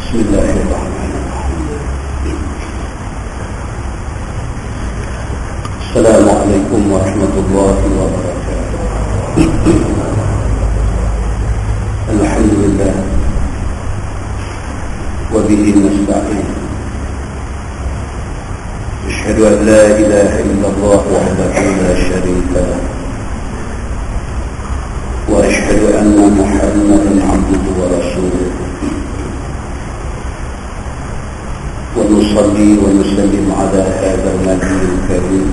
بسم الله الرحمن الرحيم. السلام عليكم ورحمة الله وبركاته. الحمد لله وبه نستعين. أشهد أن لا إله إلا الله وحده لا شريك له، وأشهد أن محمدا عبده ورسوله، ونصلي ونسلم على هذا النبي الكريم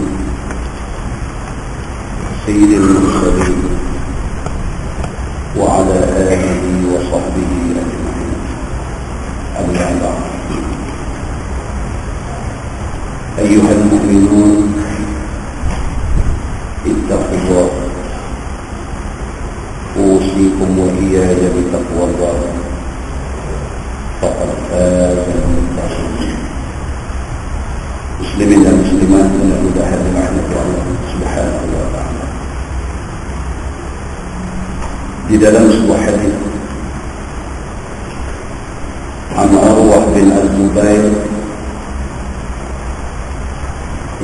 سيد المرسلين وعلى آله وصحبه أجمعين. أما بعد، أيها المؤمنون، اتقوا الله. أوصيكم وإياي بتقوى الله، فقد فاز المتقون. Muslimin dan muslimat yang mudah dirahmati Allah Subhanahu wa taala. Di dalam sebuah hadis an Urwah bin Az-Zubair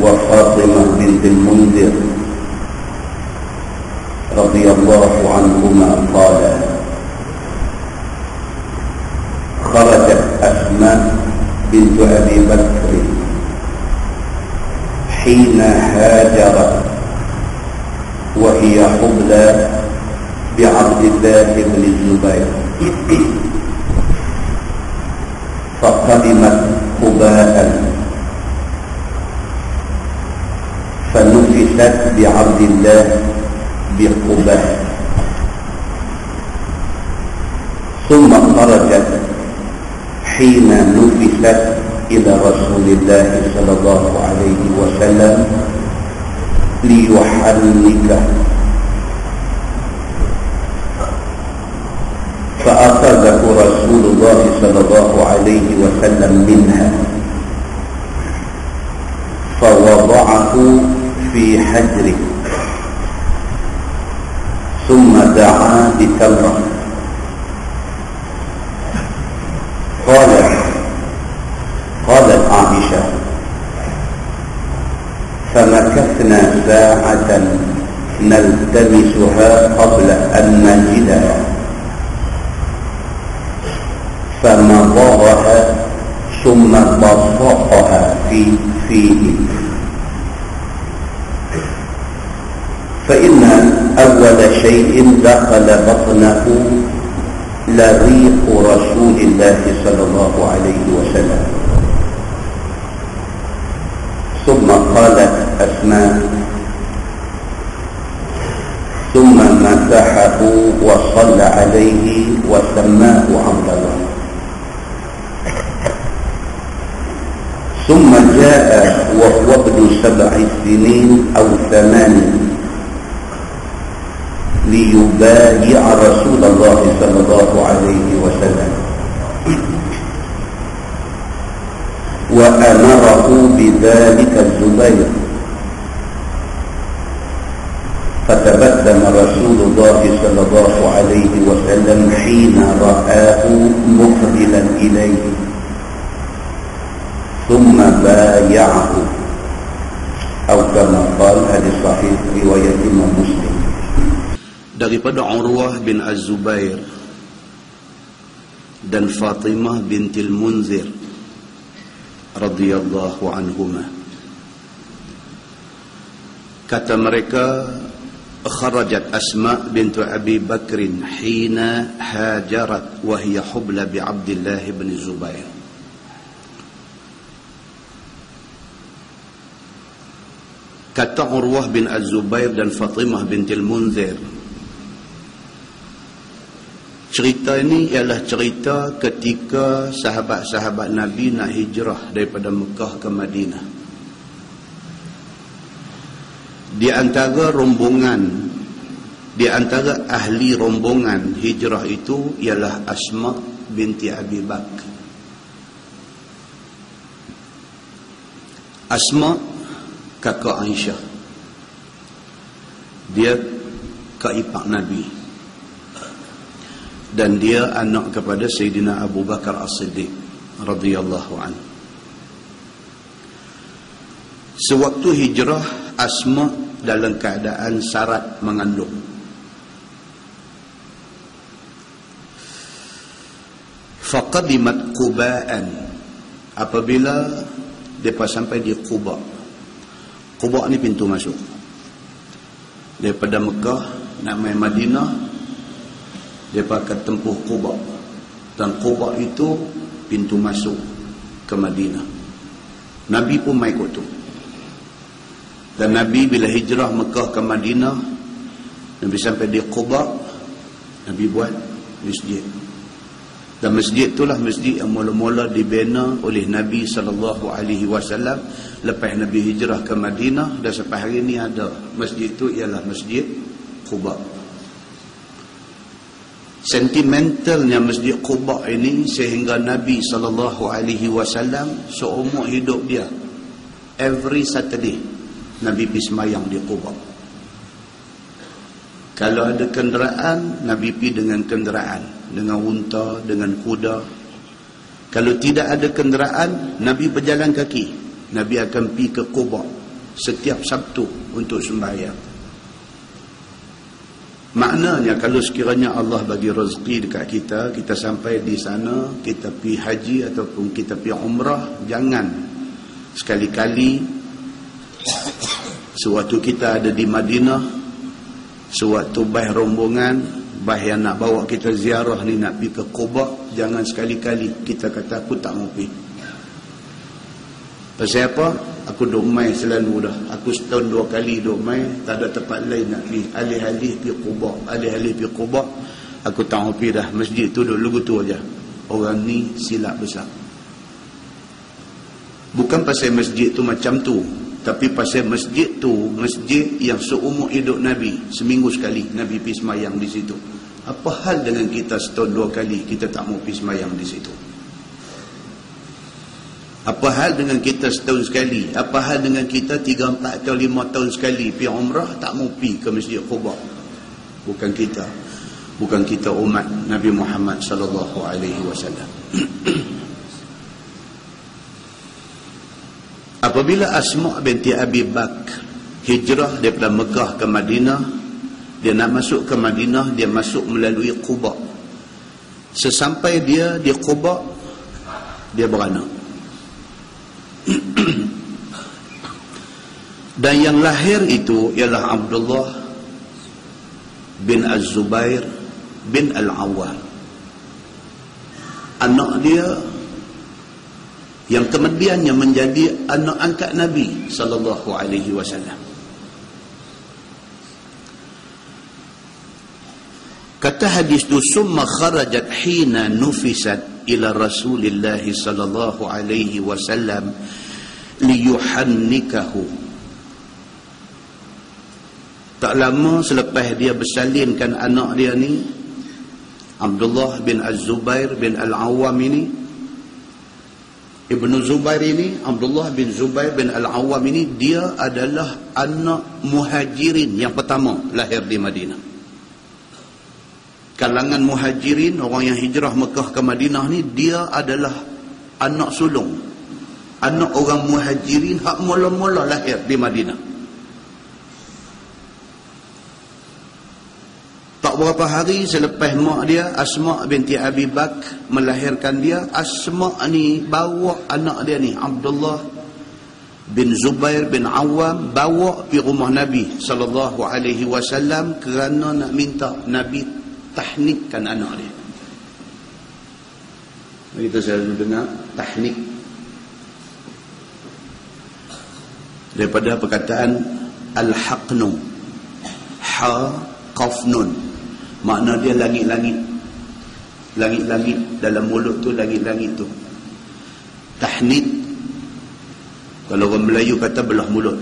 wa Fatimah bint al-Mundhir radhiyallahu anhuma qala kharajat Asma bint Abi Bakr حين هاجرت وهي حبلى بعبد الله بن الزبير، فقدمت قباء فنفست بعبد الله بقباء، ثم خرجت حين نفست إلى رسول الله صلى الله عليه وسلم ليحنكه، فأخذه رسول الله صلى الله عليه وسلم منها فوضعه في حجره، ثم دعا بتمرة. قالت عائشة: فمكثنا ساعة نلتمسها قبل أن نجدها، فمضغها ثم بصقها فيه، فإن أول شيء دخل بطنه لريق رسول الله صلى الله عليه وسلم. ثم قالت أسماء: ثم مسحه وصلى عليه وسماه عبد الله. ثم جاء وهو ابن 7 سنين أو 8 ليبايع رسول الله صلى الله عليه وسلم، وأمره بذلك الزبير، فتبسم رسول الله صلى الله عليه وسلم حين رآه مقبلا إليه، ثم بايعه، أو كما قال. hadis sahih riwayat Imam Muslim. Daripada Urwah bin Az-Zubair dan Fatimah bintil Munzir radhiyallahu anhuma, kata mereka, kharajat Asma bint Abi Bakr hina hajarat wa hiya hubla bi Abdullah bin Zubair. Kata Urwah bin Az-Zubair dan Fatimah bintil Munzir, cerita ini ialah cerita ketika sahabat-sahabat Nabi nak hijrah daripada Mekah ke Madinah. Di antara ahli rombongan hijrah itu ialah Asma binti Abi Bakr. Asma kakak Aisyah, dia kak ipar Nabi. dan dia anak kepada Sayyidina Abu Bakar As-Siddiq radhiyallahu anhu. Sewaktu hijrah, Asma dalam keadaan syarat mengandung. Faqadimat Quba'an, apabila mereka sampai di Quba. Quba ni pintu masuk daripada Mekah nak main Madinah. Mereka akan tempuh Quba, dan Quba itu pintu masuk ke Madinah. Nabi pun mai ikut tu. Dan Nabi bila hijrah Mekah ke Madinah, Nabi sampai di Quba, Nabi buat masjid. Dan masjid itulah masjid yang mula-mula dibina oleh Nabi SAW lepas Nabi hijrah ke Madinah, dan sampai hari ini ada. Masjid itu ialah Masjid Quba. Sentimentalnya Masjid Quba ini sehingga Nabi SAW seumur hidup dia, every Saturday Nabi pergi semayang di Quba. Kalau ada kenderaan, Nabi pergi dengan kenderaan, dengan unta, dengan kuda. Kalau tidak ada kenderaan, Nabi berjalan kaki. Nabi akan pergi ke Quba setiap Sabtu untuk sembahyang. Maknanya kalau sekiranya Allah bagi rezeki dekat kita, kita sampai di sana, kita pergi haji ataupun kita pergi umrah, jangan sekali-kali sewaktu kita ada di Madinah, sewaktu baih rombongan, baih yang nak bawa kita ziarah ni nak pergi ke Quba, jangan sekali-kali kita kata aku tak mau pergi. Pasal apa? Aku duk mai selalu dah. Aku setahun 2 kali duk mai, tak ada tempat lain nak pergi. Alih-alih pergi Quba, alih-alih pergi Quba, aku tak mau pergi dah. Masjid tu duk lugu tu aja. Orang ni silap besar. Bukan pasal masjid tu macam tu, tapi pasal masjid tu masjid yang seumur hidup Nabi, seminggu sekali Nabi pergi semayang di situ. Apa hal dengan kita setahun 2 kali kita tak mau pergi semayang di situ? Apa hal dengan kita setahun sekali? Apa hal dengan kita 3, 4 atau 5 tahun sekali pergi umrah tak mau pergi ke Masjid Quba? Bukan kita. Bukan kita umat Nabi Muhammad sallallahu alaihi wasallam. Apabila Asma binti Abi Bakr hijrah daripada Mekah ke Madinah, dia nak masuk ke Madinah, dia masuk melalui Quba. Sesampai dia di Quba, dia beranak. Dan yang lahir itu ialah Abdullah bin Az-Zubair bin Al-Awwam, anak dia yang kemudiannya menjadi anak angkat Nabi sallallahu alaihi wasallam. Kata hadis tu, summa kharajat hina nufisat ila Rasulillah sallallahu alaihi wasallam liyuhannikahu. Tak lama selepas dia bersalinkan anak dia ni, Abdullah bin Az-Zubair bin Al-Awwam ini, Ibnu Zubair ini, Abdullah bin Zubair bin Al-Awwam ini, dia adalah anak muhajirin yang pertama lahir di Madinah. Kalangan muhajirin, orang yang hijrah Mekah ke Madinah ni, dia adalah anak sulung, anak orang muhajirin hak mula-mula lahir di Madinah. Tak berapa hari selepas mak dia, Asma binti Abi Bakr, melahirkan dia, Asma ni bawa anak dia ni, Abdullah bin Zubair bin Awam, bawa pergi rumah Nabi sallallahu alaihi wasallam kerana nak minta Nabi tahnikkan anak dia. Kita selalu dengar tahnik daripada perkataan al-haqnu, ha qaf nun, makna dia langit-langit. Langit-langit dalam mulut tu, langit-langit tu. Tahnik, kalau orang Melayu kata belah mulut.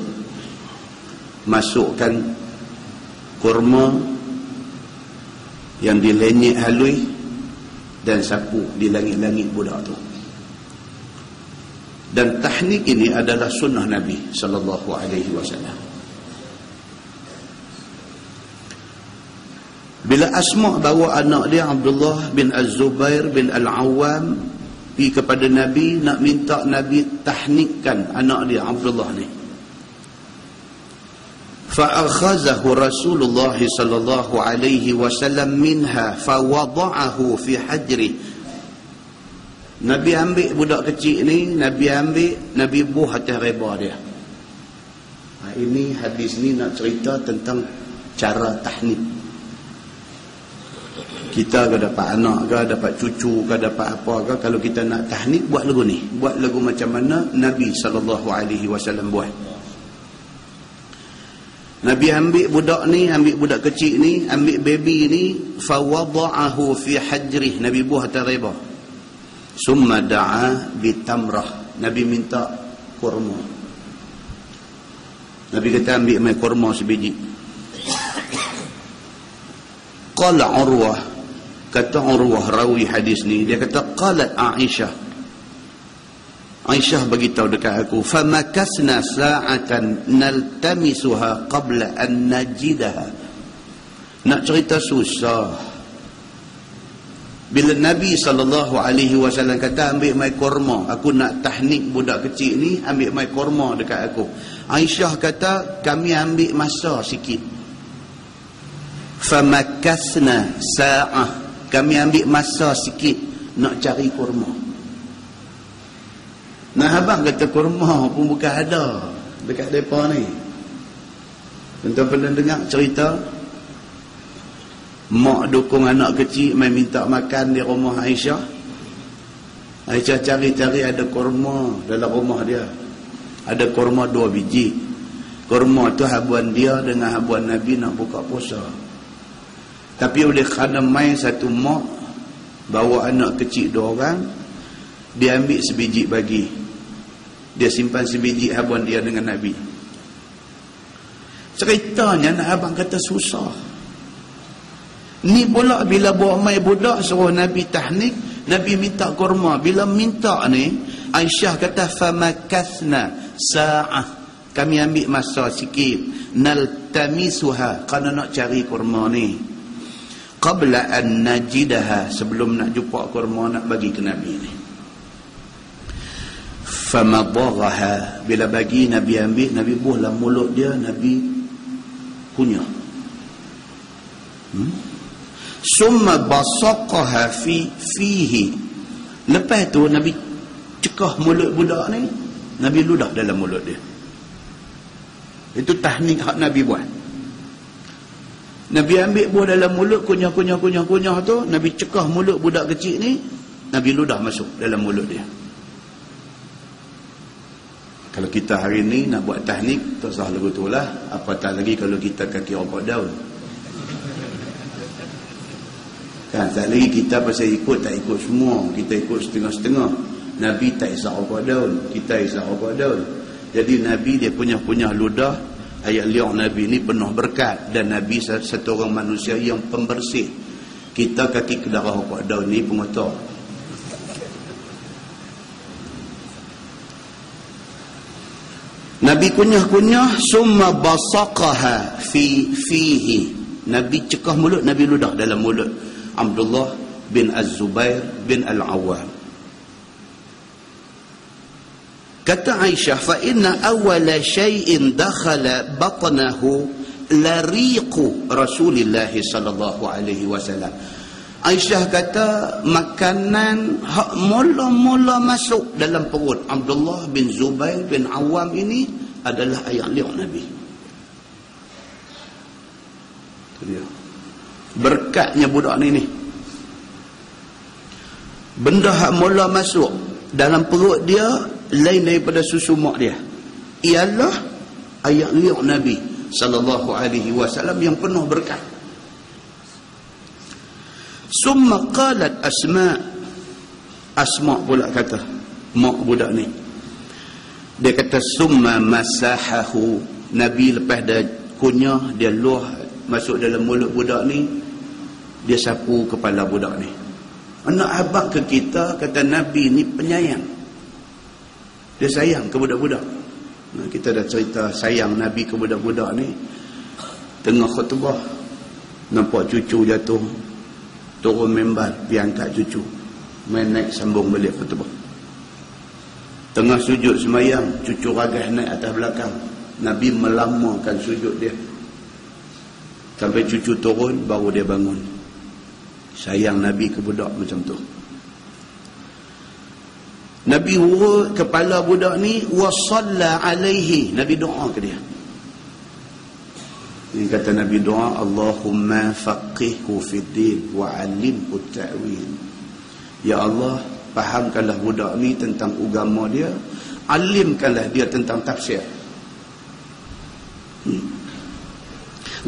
Masukkan kurma yang dilenyek halui dan sapu di langit-langit budak tu. Dan tahnik ini adalah sunnah Nabi sallallahu alaihi wasallam. Bila Asma bawa anak dia Abdullah bin Az-Zubair bin Al-Awwam pergi kepada Nabi, nak minta Nabi tahnikkan anak dia Abdullah ni. فأخذه رسول الله صلى الله عليه وسلم منها فوضعه في حجره. Nabi ambil budak kecil ni, Nabi buh atas reba dia. Ini hadis ni nak cerita tentang cara tahnik. Kita ke dapat anak ke, dapat cucu ke, dapat apa ke, kalau kita nak tahnik buat lagu ni. Buat lagu macam mana Nabi SAW buat. Nabi ambil budak ni, ambil budak kecil ni, ambil baby ni, fawada'ahu fi hajrih, Nabi buah atas reba. Summa da'a bitamrah, Nabi minta kurma. Nabi kata ambil mai kurma sebiji. Qala Urwah, kata Urwah rawi hadis ni, dia kata qalat Aisyah beritahu dekat aku, famakasna sa'atan naltamisuha qabla an najidaha. Nak cerita susah. Bila Nabi SAW kata ambil mai kurma, aku nak tahnik budak kecil ni, ambil mai kurma dekat aku. Aisyah kata kami ambil masa sikit. Famakasna sa'ah, kami ambil masa sikit nak cari kurma. Nah, abang kata kurma pun bukan ada dekat mereka ni. Tuan-tuan pernah dengar cerita mak dukung anak kecil main minta makan di rumah Aisyah. Aisyah cari-cari ada kurma dalam rumah dia. Ada kurma 2 biji. Kurma tu habuan dia dengan habuan Nabi nak buka puasa. Tapi oleh kerana main satu mak bawa anak kecil 2 orang, dia ambil sebiji bagi. Dia simpan sebiji habuan dia dengan Nabi. Ceritanya nak abang kata susah. Ni pula bila bawa mai budak suruh Nabi tahnik, Nabi minta kurma. Bila minta ni, Aisyah kata famakathna sa'ah, kami ambil masa sikit, naltamisuha, kerana nak cari kurma ni, qabla an najidaha, sebelum nak jumpa kurma nak bagi ke Nabi ni. Famadaghaha, bila bagi Nabi ambil, Nabi buh dalam mulut dia, Nabi kunyah. Summa basaqaha fihi, lepas tu Nabi cekah mulut budak ni, Nabi ludah dalam mulut dia. Itu tahnik hak Nabi buat. Nabi ambil buah dalam mulut, kunyah tu, Nabi cekah mulut budak kecil ni, Nabi ludah masuk dalam mulut dia. Kalau kita hari ni nak buat tahnik, tak sah lagu tu lah. Apatah lagi kalau kita kaki rokok daun. Kan, tak lagi kita pasal ikut, tak ikut semua. Kita ikut setengah-setengah. Nabi tak isap rokok daun, kita isap rokok daun. Jadi Nabi dia punya ludah, ayat liang Nabi ni penuh berkat. Dan Nabi satu orang manusia yang pembersih. Kita kaki kedarah rokok daun ni pengotor. Nabi kunyah-kunyah, summa basaqaha fihi, Nabi cekah mulut, Nabi ludah dalam mulut Abdullah bin Az-Zubair bin Al-Awwam. Kata Aisyah, fa inna awwala shay'in dakhala batnahu lariqu Rasulillah sallallahu alaihi wasallam. Aisyah kata makanan hak mula-mula masuk dalam perut Abdullah bin Zubair bin Awam ini adalah air liur Nabi. Itu dia. Berkatnya budak ni. Benda hak mula masuk dalam perut dia lain daripada susu mak dia. Ialah air liur Nabi sallallahu alaihi wasallam yang penuh berkat. Summa qalat Asma pula kata, mak budak ni, dia kata summa masahahu, Nabi lepas dah kunyah, dia luah masuk dalam mulut budak ni, dia sapu kepala budak ni. Anak abang ke kita kata Nabi ni penyayang, dia sayang ke budak-budak. Kita dah cerita sayang Nabi ke budak-budak ni tengah khutbah. nampak cucu jatuh, turun mimbar, pergi angkat cucu, main naik sambung balik khutbah. Tengah sujud sembahyang, cucu ragas naik atas belakang, Nabi melamakan sujud dia sampai cucu turun, baru dia bangun. Sayang Nabi ke budak macam tu. Nabi urut kepala budak ni, wa salla alaihi, Nabi doa ke dia. Ini kata Nabi doa, Allahumma faqihhu fid din wa 'allimhu ta'wil. Ya Allah, fahamkanlah budak ni tentang agama dia, alimkanlah dia tentang tafsir.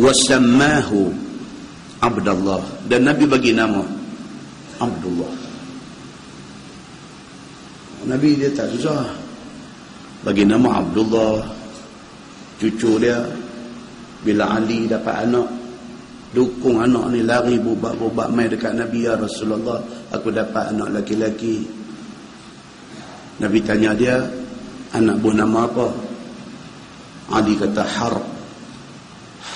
Wa sammahu Abdullah, dan Nabi bagi nama Abdullah. Nabi dia tak susah, bagi nama Abdullah. Cucu dia bila Ali dapat anak, dukung anak ni, lari bubak-bubak mai dekat Nabi, ya Rasulullah, aku dapat anak laki-laki. Nabi tanya dia, anak buah nama apa? Ali kata Harb.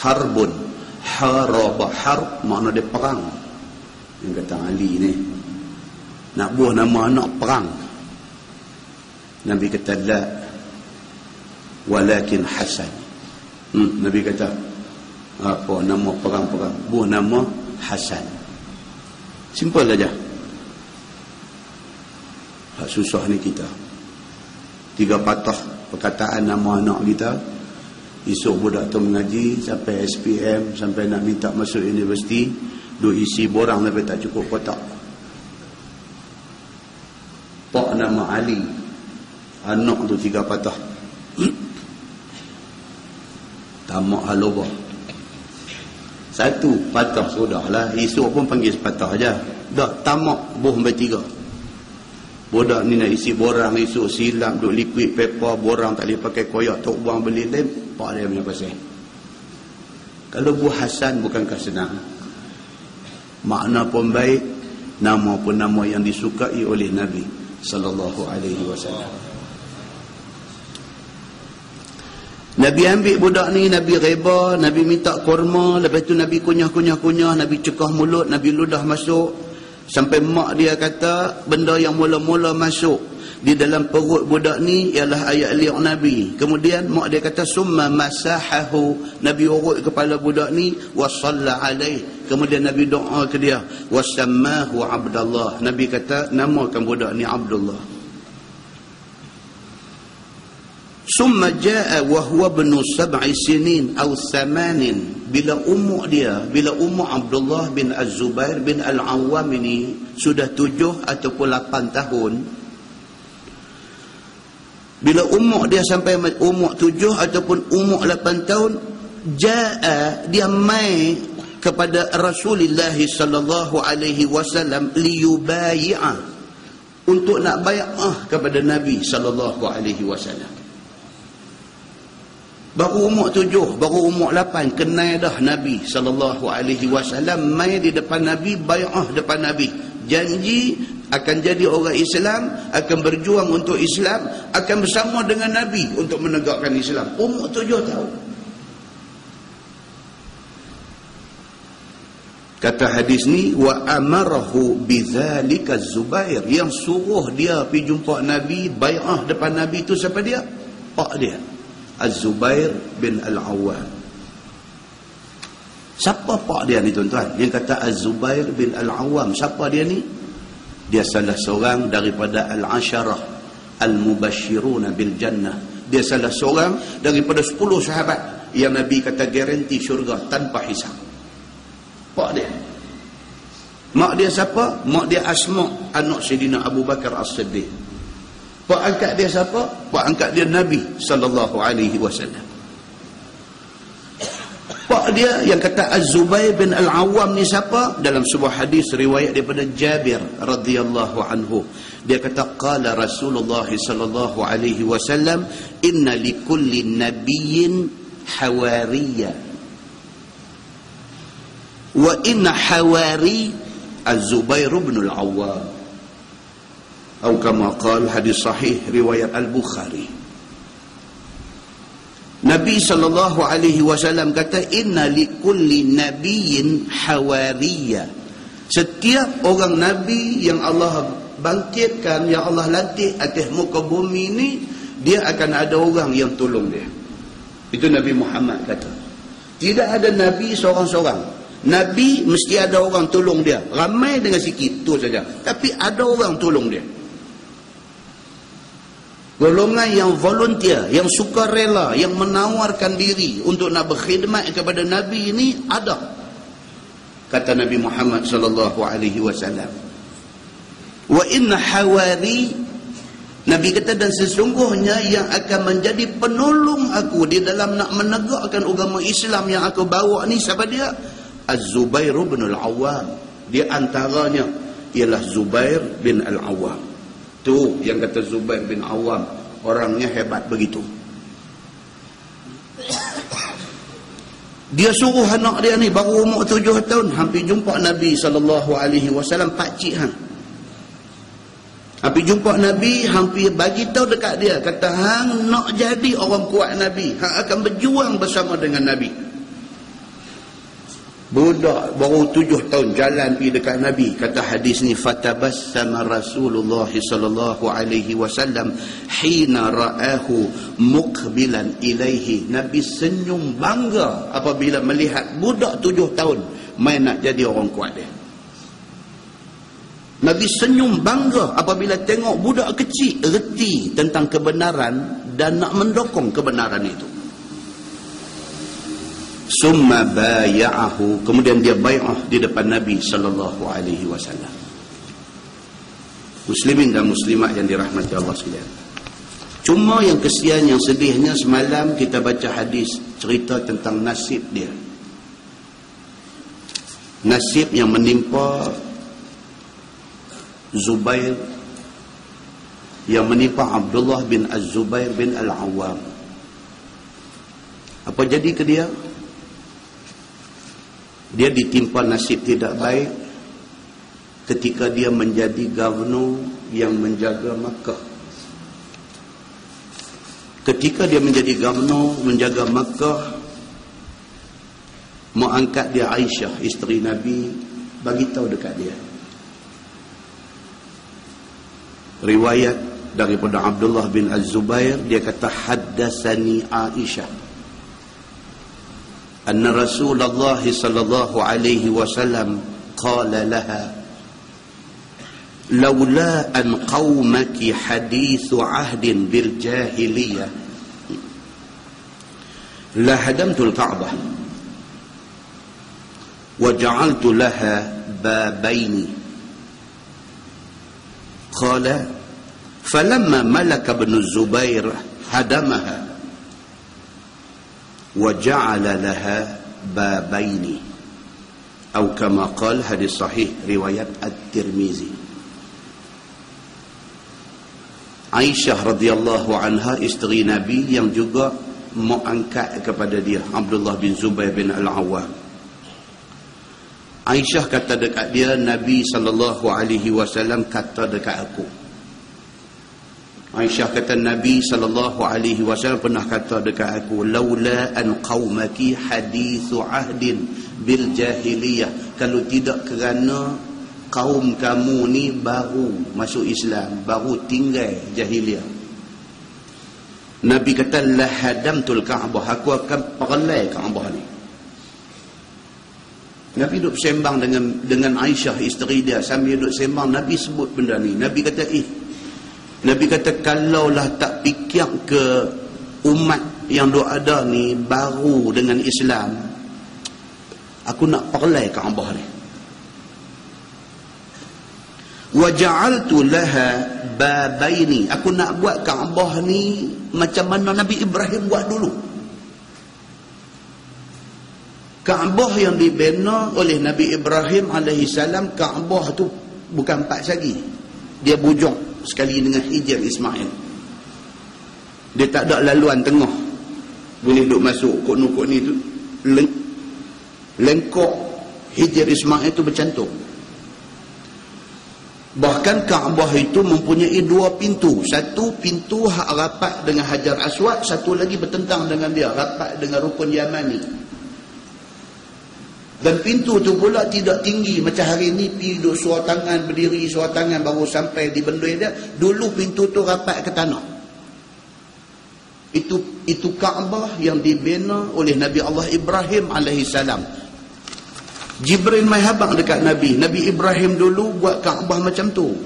Harbun, haraba, harb makna dia perang. Yang kata Ali ni, nak buah nama anak perang. Nabi kata la, walakin Hasan. Nabi kata, apa nama perang-perang? Buah nama Hasan. Simple aja. Hak susah ni kita. 3 patah perkataan nama anak kita. Esok budak tu mengaji sampai SPM, sampai nak minta masuk universiti, duk isi borang tapi tak cukup kotak. Pak nama Ali, anak tu 3 patah. Tamak halobah. 1 patah sudahlah, esok pun panggil sepatah aja. Dah tamak boh sampai 3. Budak ni nak isi borang esok, silap duk liquid paper, borang tak boleh pakai koyak, tok buang beli lem, pak dia punya pasal. Kalau buah Hasan bukankah senang? Makna pun baik, nama pun nama yang disukai oleh Nabi sallallahu alaihi wasallam. Nabi ambil budak ni, Nabi reba, Nabi minta kurma, lepas tu Nabi kunyah-kunyah-kunyah, Nabi cekah mulut, Nabi ludah masuk. Sampai mak dia kata, benda yang mula-mula masuk di dalam perut budak ni ialah ayat li'ah Nabi. Kemudian mak dia kata, summa masahahu, Nabi urut kepala budak ni, wa salla alaih. Kemudian Nabi doa ke dia, wa sammahu Abdullah. Nabi kata, namakan budak ni Abdullah. Summa jaa wa huwa ibnu 7 sinin atau 8. Bila umur dia, bila umur Abdullah bin Az-Zubair bin Al-Awwam ini sudah 7 ataupun 8 tahun. Bila umur dia sampai umur 7 ataupun umur 8 tahun, jaa, dia mai kepada Rasulullah sallallahu alaihi wasallam liyubai'a, untuk nak bai'ah kepada Nabi sallallahu alaihi wasallam. Baru umur 7, baru umur 8, kenal dah Nabi sallallahu alaihi wasallam, mai di depan Nabi, bai'ah depan Nabi, janji akan jadi orang Islam, akan berjuang untuk Islam, akan bersama dengan Nabi untuk menegakkan Islam. Umur 7 tahun. Kata hadis ni, wa amarahu bidzalika Zubair, yang suruh dia pergi jumpa Nabi, bai'ah depan Nabi tu siapa dia? Pak dia, Az-Zubair bin Al-Awwam. Siapa pak dia ni tuan-tuan? Yang kata Az-Zubair bin Al-Awwam, siapa dia ni? Dia salah seorang daripada Al-Asharah Al-Mubashiruna bil Jannah. Dia salah seorang daripada 10 sahabat yang Nabi kata garanti syurga tanpa hisab. Pak dia. Mak dia siapa? Mak dia Asma, anak Sayyidina Abu Bakar As-Siddiq. Pak angkat dia siapa? Pak angkat dia Nabi sallallahu alaihi wasallam. Pak dia yang kata Az-Zubair bin Al-Awwam ni siapa? Dalam sebuah hadis riwayat daripada Jabir radhiyallahu anhu, dia kata qala Rasulullah sallallahu alaihi wasallam, inna likulli nabiyyin hawariyya wa inna hawari Az-Zubair bin Al-Awwam. Atau kama qala, hadis sahih riwayat Al-Bukhari. Nabi SAW kata, inna likulli nabiyyin hawariya. Setiap orang Nabi yang Allah bangkitkan, yang Allah lantik atas muka bumi ni, dia akan ada orang yang tolong dia. Itu Nabi Muhammad kata. Tidak ada Nabi seorang-seorang. Nabi mesti ada orang tolong dia. Ramai dengan sikit, tu saja. Tapi ada orang tolong dia. Golongan yang volunteer, yang sukarela, yang menawarkan diri untuk nak berkhidmat kepada Nabi ini ada. Kata Nabi Muhammad sallallahu alaihi wasallam. Wa inna hawari, Nabi kata, dan sesungguhnya yang akan menjadi penolong aku di dalam nak menegakkan agama Islam yang aku bawa ni, siapa dia? Az-Zubair bin Al-Awwam. Di antaranya ialah Zubair bin Al-Awwam. Tu yang kata Zubair bin Awam, orangnya hebat begitu. Dia suruh anak dia ni baru umur 7 tahun, hampir jumpa Nabi SAW, pakcik hang. Hampir jumpa Nabi, hampir bagi tahu dekat dia, kata hang nak jadi orang kuat Nabi, hang akan berjuang bersama dengan Nabi. Budak baru 7 tahun jalan pergi dekat Nabi. Kata hadis ni, fatabassama Rasulullah sallallahu alaihi wasallam hina ra'ahu muqbilan ilaihi. Nabi senyum bangga apabila melihat budak 7 tahun main nak jadi orang kuat dia. Nabi senyum bangga apabila tengok budak kecil reti tentang kebenaran dan nak mendokong kebenaran itu. Summa baya'ahu, kemudian dia bai'ah di depan Nabi sallallahu alaihi wasallam. Muslimin dan muslimat yang dirahmati Allah sekalian. Cuma yang kesian, yang sedihnya, semalam kita baca hadis cerita tentang nasib dia. Nasib yang menimpa Zubair, yang menimpa Abdullah bin Az-Zubair bin Al-Awwam. Apa jadi ke dia? Dia ditimpa nasib tidak baik ketika dia menjadi gubernur yang menjaga Makkah. Ketika dia menjadi gubernur menjaga Makkah, mau angkat dia Aisyah, isteri Nabi, bagi tahu dekat dia. Riwayat daripada Abdullah bin Az-Zubair, dia kata, haddatsani Aisyah anna Rasulullah sallallahu alaihi wasallam qala laha laula an qaumaki hadithu ahdin bil jahiliyah la hadamtul Ka'bah wa ja'altu laha babaini. Qala falamma malaka ibn Zubair hadamaha wa ja'ala laha babaini, atau kama qala, hadis sahih riwayat At-Tirmizi. Aisyah radhiyallahu anha, isteri Nabi yang juga mau angkat kepada dia Abdullah bin Zubair bin Al-Awwam. Aisyah kata dekat dia, Nabi sallallahu alaihi wasallam kata dekat aku. Aisyah kata Nabi sallallahu alaihi wasallam pernah kata dekat aku, laula an qaumaki hadithu ahdin bil jahiliyah, kalau tidak kerana kaum kamu ni baru masuk Islam, baru tinggal jahiliyah. Nabi kata la hadamtul Ka'bah, aku akan perlai Ka'bah ni. Nabi duduk sembang dengan Aisyah isteri dia, sambil duduk sembang Nabi sebut benda ni. Nabi kata Nabi kata, kalaulah tak fikir ke umat yang duk ada ni baru dengan Islam, aku nak perlai Kaabah ni. Wa ja'altu laha babaini, aku nak buat Kaabah ni macam mana Nabi Ibrahim buat dulu. Kaabah yang dibina oleh Nabi Ibrahim alaihissalam, Kaabah tu bukan 4 segi, dia bujung sekali dengan Hijr Ismail. Dia tak ada laluan tengah, boleh duduk masuk kok ni tu, lengkok Hijr Ismail tu bercantum. Bahkan Kaabah itu mempunyai dua pintu. Satu pintu hak rapat dengan Hajar Aswad, satu lagi bertentang dengan dia, rapat dengan Rukun Yamani. Dan pintu tu pula tidak tinggi macam hari ni pergi duduk suar tangan, berdiri suar tangan baru sampai di bendui dia. Dulu pintu tu rapat ke tanah. Itu Kaabah yang dibina oleh Nabi Allah Ibrahim alaihissalam. Jibril mai habang dekat Nabi. Nabi Ibrahim dulu buat Kaabah macam tu.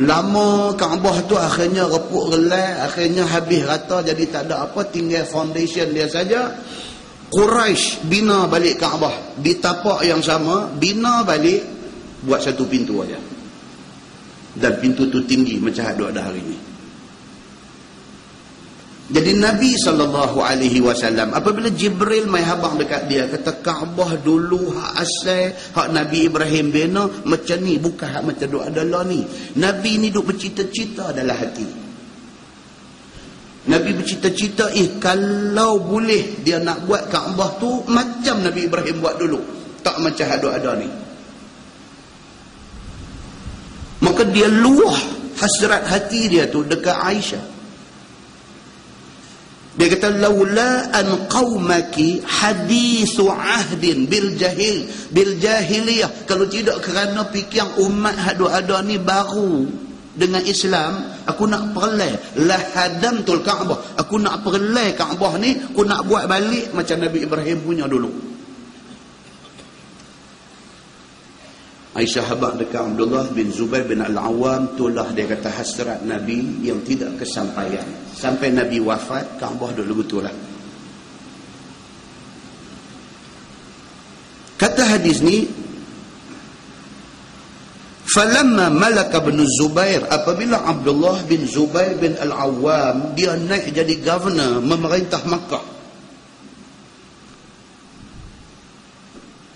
Lama Kaabah tu akhirnya repuk relai, akhirnya habis rata, jadi tak ada apa, tinggal foundation dia saja. Quraisy bina balik Kaabah di tapak yang sama, bina balik, buat satu pintu aja. Dan pintu tu tinggi macam ada hari ni. Jadi Nabi SAW apabila Jibril mai habang dekat dia, kata Kaabah dulu hak asal hak Nabi Ibrahim bina macam ni, bukan hak macam duk ada lah ni. Nabi ni duk bercita-cita dalam hati. Nabi bercita-cita kalau boleh dia nak buat Kaabah tu macam Nabi Ibrahim buat dulu, tak macam ada ni. Maka dia luah hasrat hati dia tu dekat Aisyah. Dia kata laula an qaumaki hadithu ahdin bil jahiliyah, kalau tidak kerana fikir umat hadu ada ni baru dengan Islam, aku nak perlai lahadamtul Kaabah, aku nak perlai Kaabah ni, aku nak buat balik macam Nabi Ibrahim punya dulu. Aisyah habaq dekat Abdullah bin Zubair bin Al-Awwam, itulah dia kata hasrat Nabi yang tidak kesampaian. Sampai Nabi wafat, Kaabah dulu betul lah. Kata hadis ni, falamma malaka bin Zubair, apabila Abdullah bin Zubair bin Al-Awwam dia naik jadi governor memerintah Makkah,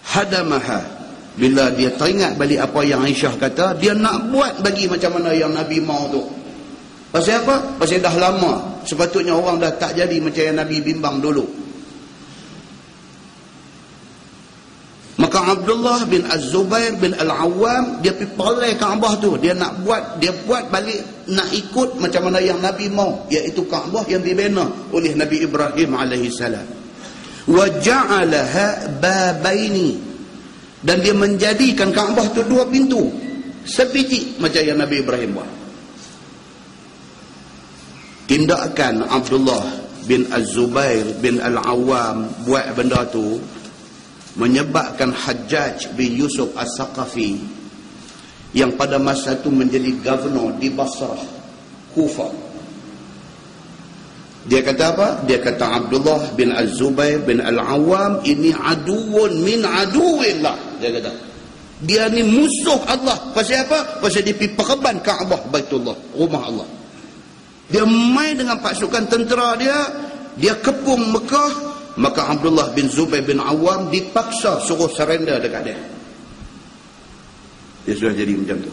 hadamaha, bila dia teringat balik apa yang Aisyah kata, dia nak buat bagi macam mana yang Nabi mau tu. Pasal apa? Pasal dah lama, sepatutnya orang dah tak jadi macam yang Nabi bimbang dulu. Maka Abdullah bin Az-Zubair bin Al-Awwam dia pergi palai Kaabah tu, dia nak buat, dia buat balik, nak ikut macam mana yang Nabi mau, iaitu Kaabah yang dibina oleh Nabi Ibrahim alaihissalam. Wa ja'alaha babaini, dan dia menjadikan Kaabah tu dua pintu, sebiji macam yang Nabi Ibrahim buat. Tindakan Abdullah bin Az-Zubair bin Al-Awwam buat benda tu menyebabkan Hajjaj bin Yusuf As-Saqafi yang pada masa itu menjadi governor di Basrah, Kufah, dia kata apa? Dia kata Abdullah bin Az-Zubair bin Al-Awwam ini aduun min aduillah. Dia kata dia ni musuh Allah. Pasal apa? Pasal dia pergi perban Kaabah, Baitullah, rumah Allah. Dia main dengan pasukan tentera dia, dia kepung Mekah. Maka Abdullah bin Zubair bin Awam dipaksa suruh surrender dekat dia. Dia sudah jadi macam tu.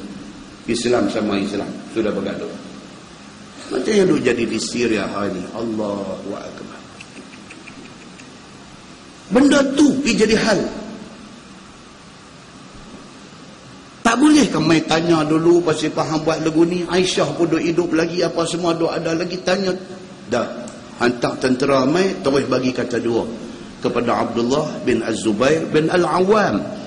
Islam sama Islam sudah bergaduh. Macam yang duk jadi di Syria hari ni. Allahu Akbar. Benda tu jadi hal. Tak boleh kan mai tanya dulu pasal faham buat lagu ni. Aisyah pun duk hidup lagi, apa semua duk ada lagi, tanya. Dah hantar tentera mai terus bagi kata dua kepada Abdullah bin Az-Zubair bin Al-Awwam.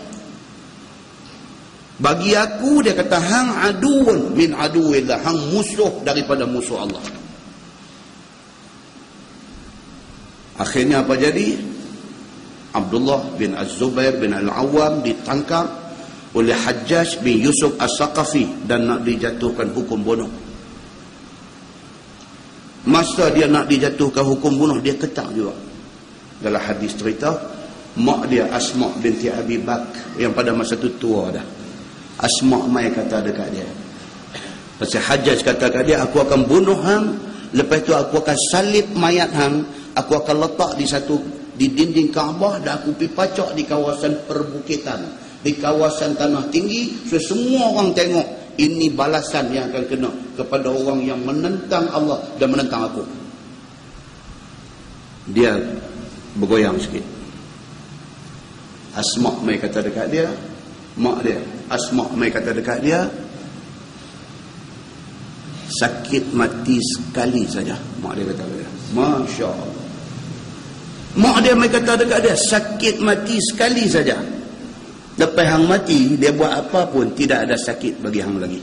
Bagi aku, dia kata, hang aduun min aduillah, hang musuh daripada musuh Allah. Akhirnya apa jadi? Abdullah bin Az-Zubair bin Al-Awwam ditangkap oleh Hajjaj bin Yusuf As-Saqafi dan nak dijatuhkan hukum bunuh. Masa dia nak dijatuhkan hukum bunuh, dia ketak juga. Dalam hadis cerita, mak dia Asma binti Abi Bakr yang pada masa itu tua dah. Asma mai kata dekat dia, pasal Hajjaj kata kat dia, aku akan bunuh hang, lepas tu aku akan salib mayat hang, aku akan letak di dinding Kaabah, dan aku pergi pacak di kawasan perbukitan, di kawasan tanah tinggi, so semua orang tengok. Ini balasan yang akan kena kepada orang yang menentang Allah dan menentang aku. Dia bergoyang sikit. Asma mai kata dekat dia, mak dia, Asma' mai kata dekat dia, sakit mati sekali saja. Mak dia kata dia, Masya Allah. Mak dia mai kata dekat dia, sakit mati sekali saja. Lepas hang mati, dia buat apa pun tidak ada sakit bagi hang lagi.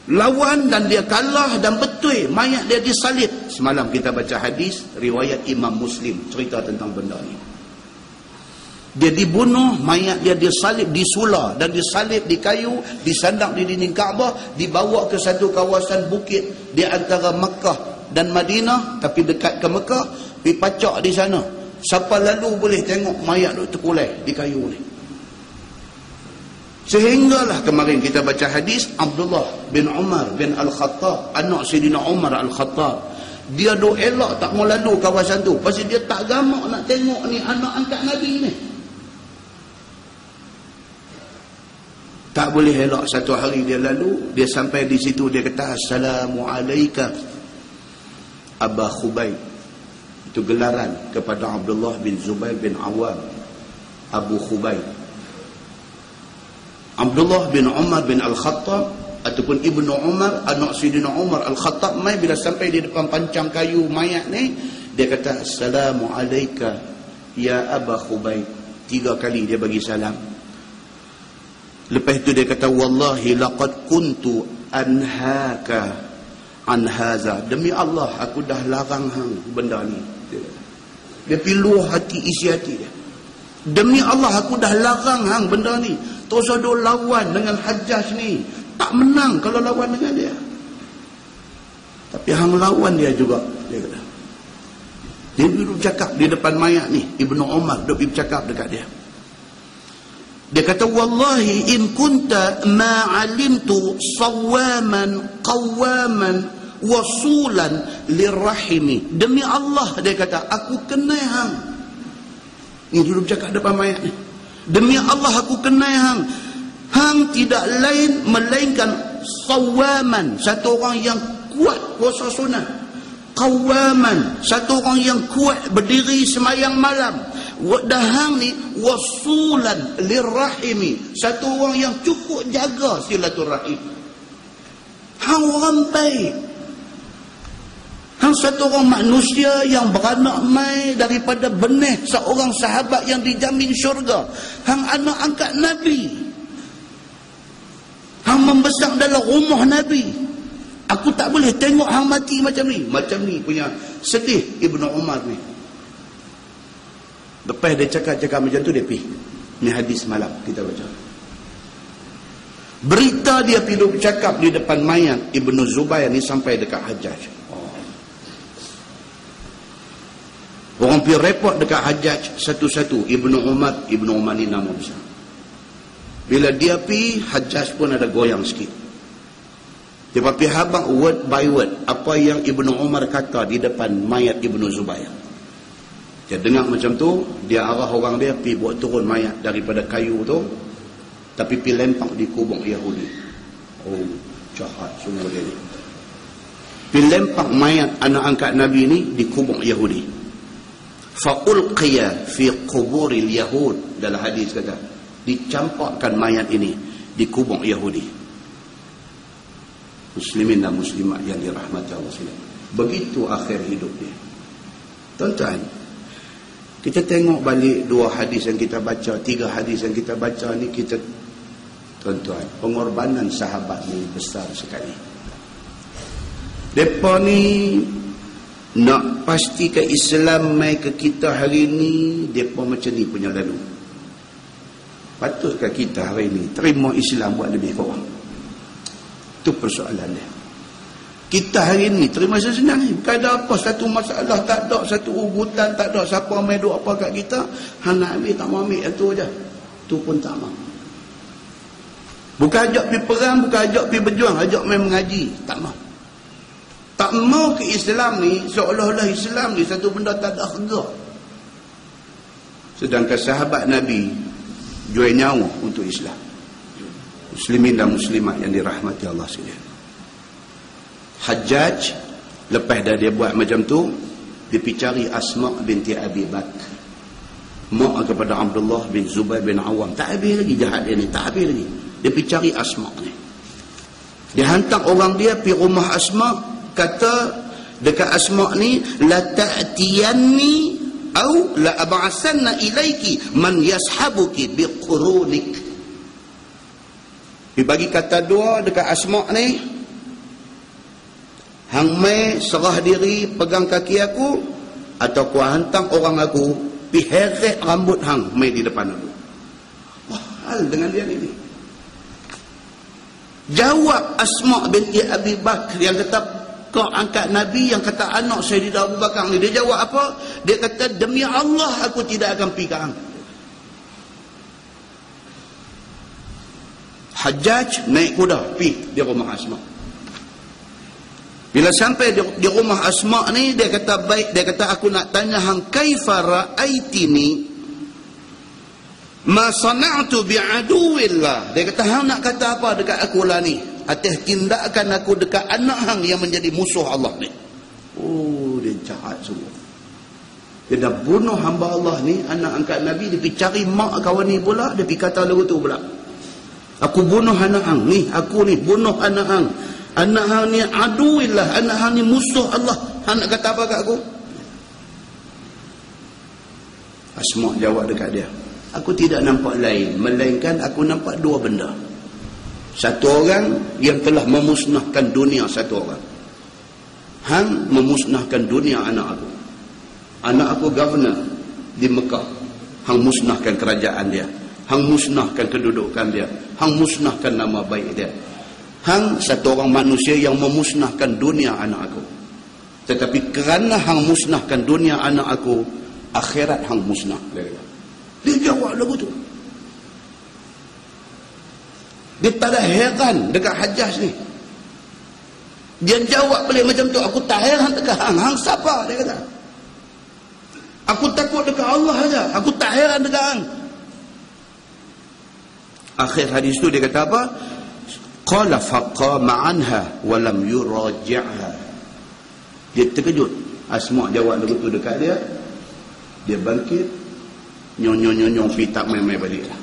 Lawan dan dia kalah dan betul mayat dia disalib. Semalam kita baca hadis riwayat Imam Muslim cerita tentang benda ni. Dia dibunuh, mayat dia disalib, disula dan disalib di kayu, disandak di dinding Kaabah, dibawa ke satu kawasan bukit di antara Mekah dan Madinah, tapi dekat ke Mekah, dipacak di sana. Siapa lalu boleh tengok mayat tu terkulai di kayu ni. Sehinggalah kemarin kita baca hadis Abdullah bin Umar bin Al-Khattab, anak Sayyidina Umar Al-Khattab. Dia duk elak tak mau lalu kawasan tu, pasal dia tak gamak nak tengok ni anak angkat Nabi ni. Tak boleh elak. Satu hari dia lalu, dia sampai di situ, dia kata, Assalamualaikum Aba Khubayb. Itu gelaran kepada Abdullah bin Zubair bin Awam, Abu Khubayb. Abdullah bin Umar bin Al-Khattab ataupun Ibnu Umar, anak Sayyidina Umar Al-Khattab, mai bila sampai di depan pancang kayu mayat ni, dia kata, Assalamualaikum ya Aba Khubayb. 3 kali dia bagi salam. Lepas itu dia kata, wallahi laqad kuntu anhaka an haza. Demi Allah aku dah larang hang benda ni. Dia piluh hati, isi hati dia. Demi Allah aku dah larang hang benda ni. Terus ada lawan dengan Hajjaj ni. Tak menang kalau lawan dengan dia. Tapi hang lawan dia juga, dia kata. Dia duduk cakap di depan mayat ni. Ibnu Umar duduk bercakap dekat dia. Dia kata, wallahi in kunta ma'alimtu sawaman qawaman wasulan lirrahimi. Demi Allah, dia kata, aku kenal hang. Ni duduk cakap depan mayat ni. Demi Allah aku kenal hang. Hang tidak lain melainkan sawaman, satu orang yang kuat puasa sunat. Qawaman, satu orang yang kuat berdiri semayang malam. Dahang ni wasulan lirrahimi, satu orang yang cukup jaga silaturahim. Hang orang baik. Hang satu orang manusia yang beranak mai daripada benih seorang sahabat yang dijamin syurga. Hang anak angkat Nabi. Hang membesar dalam rumah Nabi. Aku tak boleh tengok hang mati macam ni. Macam ni punya sedih Ibnu Umar ni. Lepas dia cakap-cakap macam tu, dia pergi. Ni hadis malam kita baca. Berita dia pergi bercakap di depan mayat Ibnu Zubair ni sampai dekat Hajjaj. Orang pergi report dekat Hajjaj satu-satu. Ibnu Umar ni nama besar. Bila dia pergi, Hajjaj pun ada goyang sikit. Dia pergi habaq word by word apa yang Ibnu Umar kata di depan mayat Ibnu Zubair. Dia dengar macam tu, dia arah orang dia pergi buat turun mayat daripada kayu tu, tapi pergi lempak di kubur Yahudi. Oh, jahat semua dia ni. Pergi lempak mayat anak angkat Nabi ni di kubur Yahudi. Fa'ulqiya fi quburil Yahud, dalam hadis kata, dicampakkan mayat ini di kubur Yahudi. Muslimin dan muslimat yang dirahmati Allah sekalian. Begitu akhir hidup dia. Tuan-tuan, kita tengok balik 2 hadis yang kita baca, 3 hadis yang kita baca ni, kita, tuan-tuan, pengorbanan sahabat ni besar sekali. Mereka ni nak pastikan Islam mai ke kita hari ni, mereka macam ni punya lalu. Patutkah kita hari ni terima Islam buat lebih kurang? Itu persoalan dia. Kita hari ni terima senang ni. Bukan ada apa, satu masalah tak ada, satu ugutan tak ada, siapa main duk apa kat kita, hang nak ambil tak mau ambil, itu aja. Tu pun tak mau. Bukan ajak pergi perang, bukan ajak pergi berjuang, ajak main mengaji, tak mau. Tak mau ke Islam ni, seolah-olah Islam ni satu benda tak ada harga. Sedangkan sahabat Nabi jual nyawa untuk Islam. Muslimin dan muslimat yang dirahmati Allah sekalian. Hajjaj lepas dah dia buat macam tu, dia pergi cari Asma binti Abi Bakr, mak kepada Abdullah bin Zubair bin Awam. Tak habis lagi jahat dia ni, tak habis lagi. Dia pergi cari Asma ni. Dia hantar orang dia pergi rumah Asma, kata dekat Asma ni, la ta'tiyanni au la ab'asanna ilaiki man yashabuki biqurunik. Dia bagi kata dua dekat Asma ni, hang mai serah diri pegang kaki aku, atau ku hantar orang aku pi heret rambut hang mai di depan aku. Wah, hal dengan dia ni. Jawab Asma binti Abi Bakr yang kata kau angkat Nabi, yang kata anak Sayyidina Abu Bakar ni. Dia jawab apa? Dia kata, demi Allah aku tidak akan pergi ke hang. Hajjaj naik kuda pergi di rumah Asma. Bila sampai di rumah Asma ni, dia kata baik, dia kata aku nak tanya hang, kaifa ra'aitini ma sana'tu bi'aduillah. Dia kata hang nak kata apa dekat aku lah ni, atas tindakan aku dekat anak hang yang menjadi musuh Allah ni. Oh, dia jahat semua. Dia dah bunuh hamba Allah ni, anak angkat Nabi. Dia pergi cari mak kawan ni pula, dia pergi kata lagu tu pula, aku bunuh anak hang ni, aku ni bunuh anak hang. Anak hang ni aduillah, anak hang ni musuh Allah. Hang nak kata apa kat aku? Asma jawab dekat dia, aku tidak nampak lain melainkan aku nampak dua benda. Satu orang yang telah memusnahkan dunia, satu orang. Hang memusnahkan dunia anak aku. Anak aku governor di Mekah. Hang musnahkan kerajaan dia. Hang musnahkan kedudukan dia. Hang musnahkan nama baik dia. Hang satu orang manusia yang memusnahkan dunia anak aku. Tetapi kerana hang musnahkan dunia anak aku, akhirat hang musnah. Dia jawab lagu tu. Dia tak ada heran dekat Hajjaj ni. Dia jawab balik macam tu, aku tak heran dekat hang. Hang siapa? Dia kata, aku takut dekat Allah saja, aku tak heran dekat hang. Akhir hadis tu dia kata apa? Qala faqama anha wa lam yuraji'ha. Dia terkejut. Asma jawab lagu tu dekat dia. Dia bangkit, nyong pi tak main-main balik lah.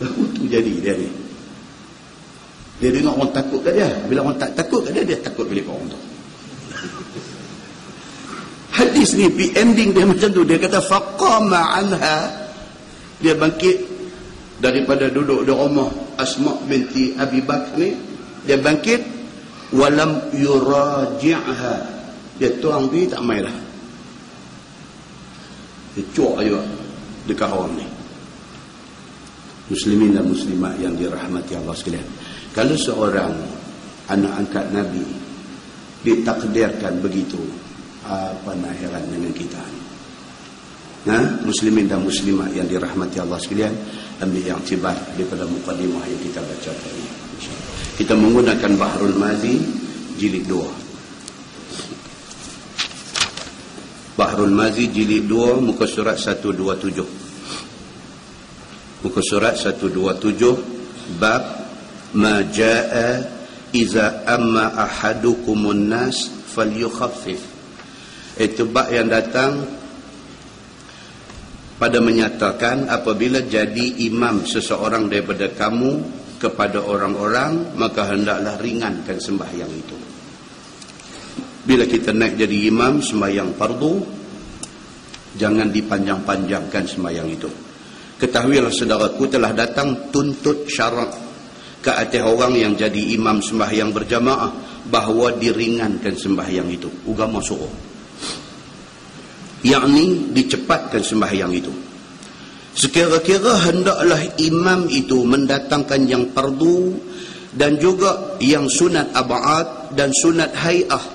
Lagu tu jadi dia ni. Dia dengar orang takut kat dia. Bila orang tak takut kat dia, dia takut balik orang tu. Hadis ni ending dia macam tu. Dia kata faqama anha. Dia bangkit daripada duduk di rumah Asma binti Abi Bakr ni, dia bangkit, walam yuraji'ha. Dia tuang pergi tak main dah. Dia cuak juga dekat orang ni. Muslimin dan muslimat yang dirahmati Allah sekalian, kalau seorang anak angkat Nabi ditakdirkan begitu, apa nak heran dengan kita ni? Muslimin dan muslimat yang dirahmati Allah sekalian, ambil yang tibar daripada mukadimah yang kita baca tadi. Kita menggunakan Bahrul Mazi jilid 2. Bahrul Mazi jilid 2, muka surat 127. Muka surat 127, bab ma jaa iza amma ahadukumun nas falyukhaffif. Itu bab yang datang pada menyatakan apabila jadi imam seseorang daripada kamu kepada orang-orang, maka hendaklah ringankan sembahyang itu. Bila kita naik jadi imam sembahyang fardu, jangan dipanjang-panjangkan sembahyang itu. Ketahuilah saudaraku, telah datang tuntut syarak ke atas orang yang jadi imam sembahyang berjamaah bahawa diringankan sembahyang itu. Agama suruh, yakni dicepatkan sembahyang itu. Sekira-kira hendaklah imam itu mendatangkan yang fardu dan juga yang sunat ab'ad dan sunat hay'ah,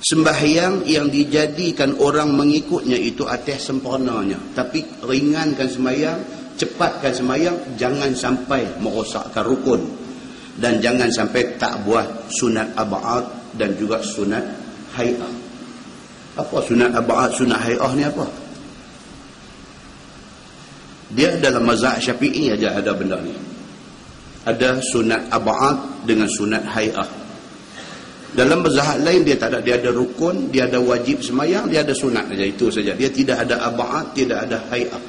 sembahyang yang dijadikan orang mengikutnya itu atas sempurnanya. Tapi ringankan sembahyang, cepatkan sembahyang, jangan sampai merosakkan rukun, dan jangan sampai tak buat sunat ab'ad dan juga sunat hay'ah. Apa sunat ab'ad, sunat hay'ah ni apa? Dia dalam mazhab Syafi'i aja ada benda ni. Ada sunat ab'ad dengan sunat hay'ah. Dalam mazhab lain dia tak ada, dia ada rukun, dia ada wajib semayang, dia ada sunat saja, itu saja. Dia tidak ada ab'ad, tidak ada hay'ah.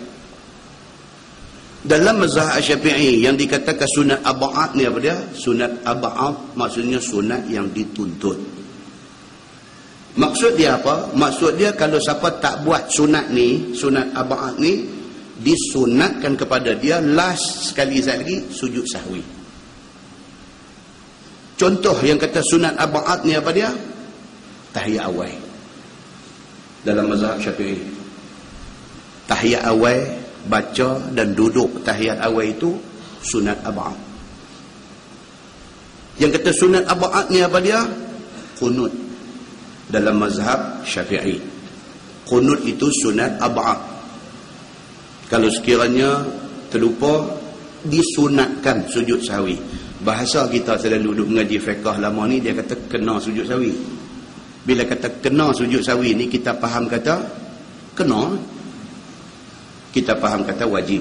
Dalam mazhab Syafi'i yang dikatakan sunat ab'ad ni apa dia? Sunat ab'ad maksudnya sunat yang dituntut. Maksud dia apa? Maksud dia kalau siapa tak buat sunat ni, sunat ab'ad ni, disunatkan kepada dia last sekali lagi sujud sahwi. Contoh yang kata sunat ab'ad ni apa dia? Tahiyat awal. Dalam mazhab Syafi'i. Tahiyat awal, baca dan duduk tahiyat awal itu sunat ab'ad. Yang kata sunat ab'ad ni apa dia? Qunut. Dalam mazhab Syafi'i. Qunut itu sunat ab'ad. Kalau sekiranya terlupa, disunatkan sujud sahwi. Bahasa kita selalu duduk mengaji fiqh lama ni, dia kata kena sujud sahwi. Bila kata kena sujud sahwi ni, kita faham kata kena, kita faham kata wajib.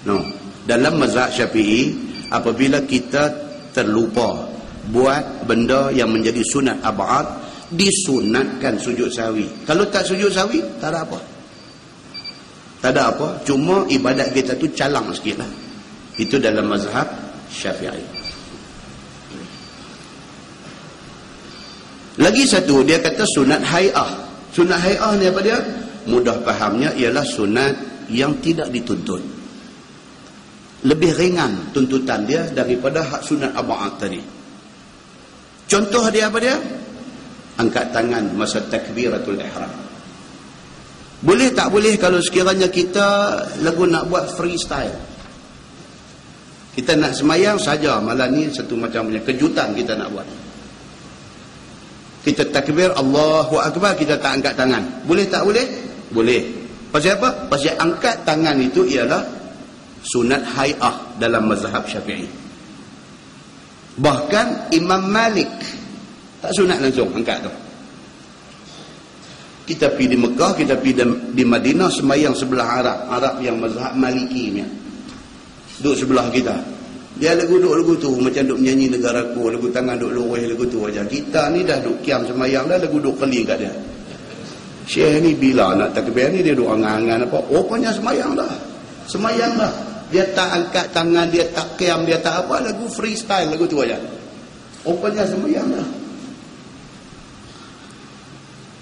No. Dalam mazhab Syafi'i, apabila kita terlupa buat benda yang menjadi sunat ab'ad, disunatkan sujud sahwi. Kalau tak sujud sahwi, tak ada apa. Tak ada apa, cuma ibadat kita tu calang sikit lah. Itu dalam mazhab Syafi'i. Lagi satu, dia kata sunat hay'ah. Sunat hay'ah ni apa dia? Mudah fahamnya ialah sunat yang tidak dituntut. Lebih ringan tuntutan dia daripada hak sunat ab'ad tadi. Contoh dia apa dia? Angkat tangan masa takbiratul ihram. Boleh tak boleh kalau sekiranya kita lagu nak buat freestyle? Kita nak semayang saja, malam ni satu macam punya kejutan kita nak buat. Kita takbir Allahu Akbar, kita tak angkat tangan. Boleh tak boleh? Boleh. Pasal apa? Pasal angkat tangan itu ialah sunat hay'ah dalam mazhab Syafi'i. Bahkan Imam Malik tak sunat langsung angkat tu. Kita pergi di Mekah, kita pergi di Madinah, semayang sebelah Arab yang mazhab Maliki ni. Duduk sebelah kita. Dia duduk lagu tu macam duduk menyanyi negaraku, lagu tangan duduk lurus lagu tu aja. Kita ni dah duduk kiam semayang dah, lagu duduk keli kat dia. Syekh ni bila nak takbir ni dia duduk angan-angan apa? Rupanya semayang dah. Semayang dah. Dia tak angkat tangan, dia tak kiam, dia tak apa, lagu freestyle lagu tu aja. Rupanya semayang dah.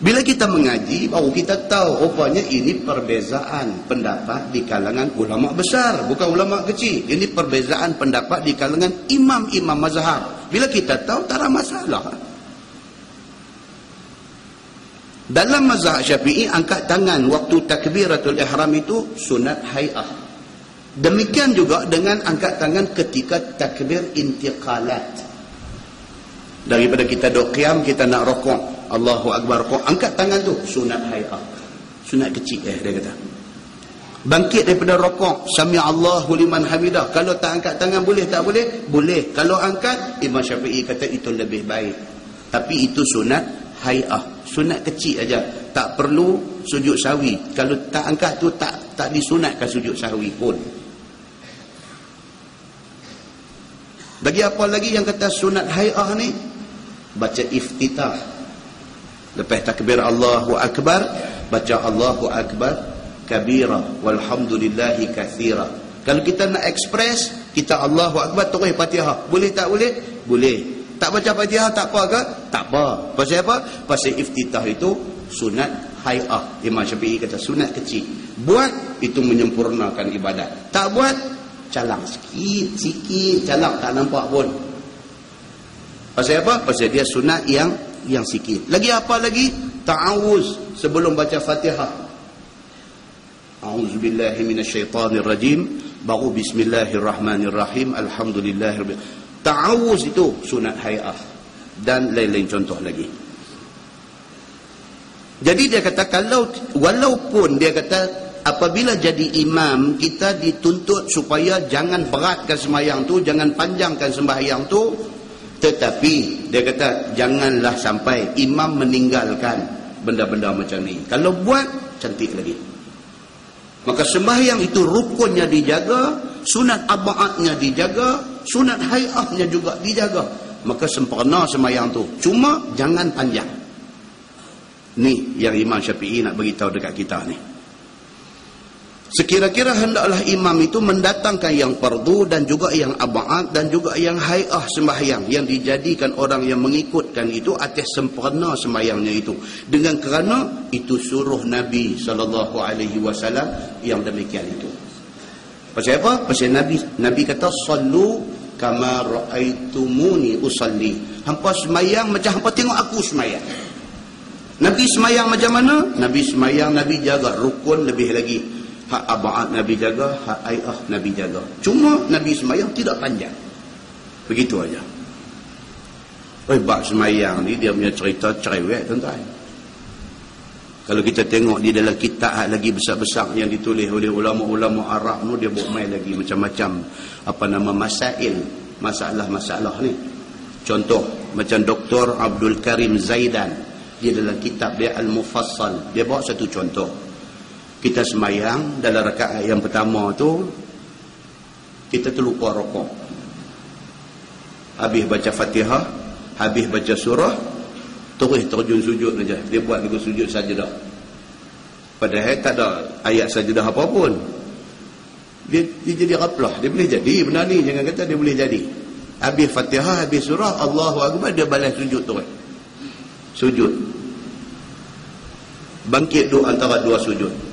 Bila kita mengaji, baru kita tahu rupanya ini perbezaan pendapat di kalangan ulama besar, bukan ulama kecil. Ini perbezaan pendapat di kalangan imam-imam mazhab. Bila kita tahu, tak ada masalah. Dalam mazhab Syafi'i, angkat tangan waktu takbiratul ihram itu sunat hay'ah. Demikian juga dengan angkat tangan ketika takbir intiqalat. Daripada kita duduk qiyam, kita nak rokok, Allahu Akbar, rokok, angkat tangan tu sunat hay'ah, sunat kecil dia kata. Bangkit daripada rokok, sami Allahu liman hamidah, kalau tak angkat tangan boleh tak boleh? Boleh. Kalau angkat, Imam Syafi'i kata itu lebih baik. Tapi itu sunat hay'ah, sunat kecil aja, tak perlu sujud sahwi. Kalau tak angkat tu tak disunatkan sujud sahwi pun. Bagi apa lagi yang kata sunat hay'ah ni? Baca iftitah. Lepas takbir Allahu Akbar, baca Allahu Akbar kabira walhamdulillahi kathira. Kalau kita nak express, kita Allahu Akbar terus Fatihah. Boleh tak boleh? Boleh. Tak baca Fatihah tak apa ke? Tak apa. Pasal apa? Pasal iftitah itu sunat hay'ah. Imam Syafi'i kata sunat kecil. Buat itu menyempurnakan ibadat. Tak buat, calang sikit, calang tak nampak pun. Pasal apa? Pasal dia sunat yang sikit. Lagi apa lagi? Ta'awuz sebelum baca Fatihah. A'udzubillahi minasyaitanirrajim, baru bismillahirrahmanirrahim, alhamdulillahirabbil. Ta'awuz itu sunat hay'ah dan lain-lain contoh lagi. Jadi dia kata walaupun dia kata apabila jadi imam, kita dituntut supaya jangan beratkan sembahyang tu, jangan panjangkan sembahyang tu, tetapi dia kata janganlah sampai imam meninggalkan benda-benda macam ni. Kalau buat, cantik lagi. Maka sembahyang itu rukunnya dijaga, sunat ab'adnya dijaga, sunat hay'ahnya juga dijaga. maka sempurna semayang tu. Cuma jangan panjang. Ni yang Imam Syafi'i nak beritahu dekat kita ni. Sekira-kira hendaklah imam itu mendatangkan yang fardu dan juga yang ab'ad dan juga yang hai'ah sembahyang yang dijadikan orang yang mengikutkan itu atas sempurna sembahyangnya itu. Dengan kerana itu suruh Nabi SAW yang demikian itu. Pasal apa? Pasal Nabi kata sallu kama ra'aitumuni usalli. Hampa sembahyang macam hampa tengok aku sembahyang. Nabi sembahyang macam mana? Nabi sembahyang, Nabi jaga rukun lebih lagi. Hak ab'ad Nabi jaga, hak ai'ah Nabi jaga. Cuma Nabi sembahyang tidak panjang. Begitu aja. Bab sembahyang ni dia punya cerita cerewet tuan-tuan. Kalau kita tengok di dalam kitab lagi besar-besar yang ditulis oleh ulama-ulama Arab tu, dia buat main lagi macam-macam masalah-masalah ni. Contoh macam Dr. Abdul Karim Zaidan, dia dalam kitab dia Al-Mufassal, dia bawa satu contoh. Kita semayang dalam rakaat yang pertama tu kita terlupa rukuk. Habis baca Fatihah, habis baca surah, terus terjun sujud saja. Dia buat lagu sujud sajadah. Padahal tak ada ayat sajadah apa pun. Dia jadi ghaflah. Dia boleh jadi benda ni, jangan kata dia boleh jadi. Habis Fatihah, habis surah, Allahu Akbar, dia balas sujud terus. Sujud. Bangkit duduk antara dua sujud.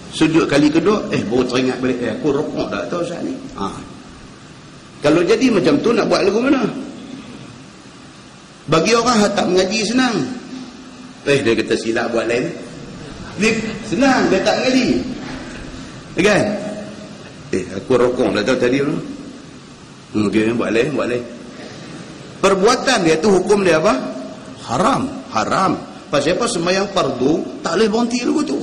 Sujud kali kedua, baru teringat balik, aku rukuk dah tahu saat ni. Kalau jadi macam tu nak buat lagu mana? Bagi orang yang tak mengaji senang. Dia kata silap buat lain. Dia senang, dia tak mengaji. Kan? Aku rukuk dah tahu tadi tu. Okay, buat lain. Perbuatan dia tu hukum dia apa? Haram. Pasal apa? Sembahyang fardu tak boleh berhenti lagu tu.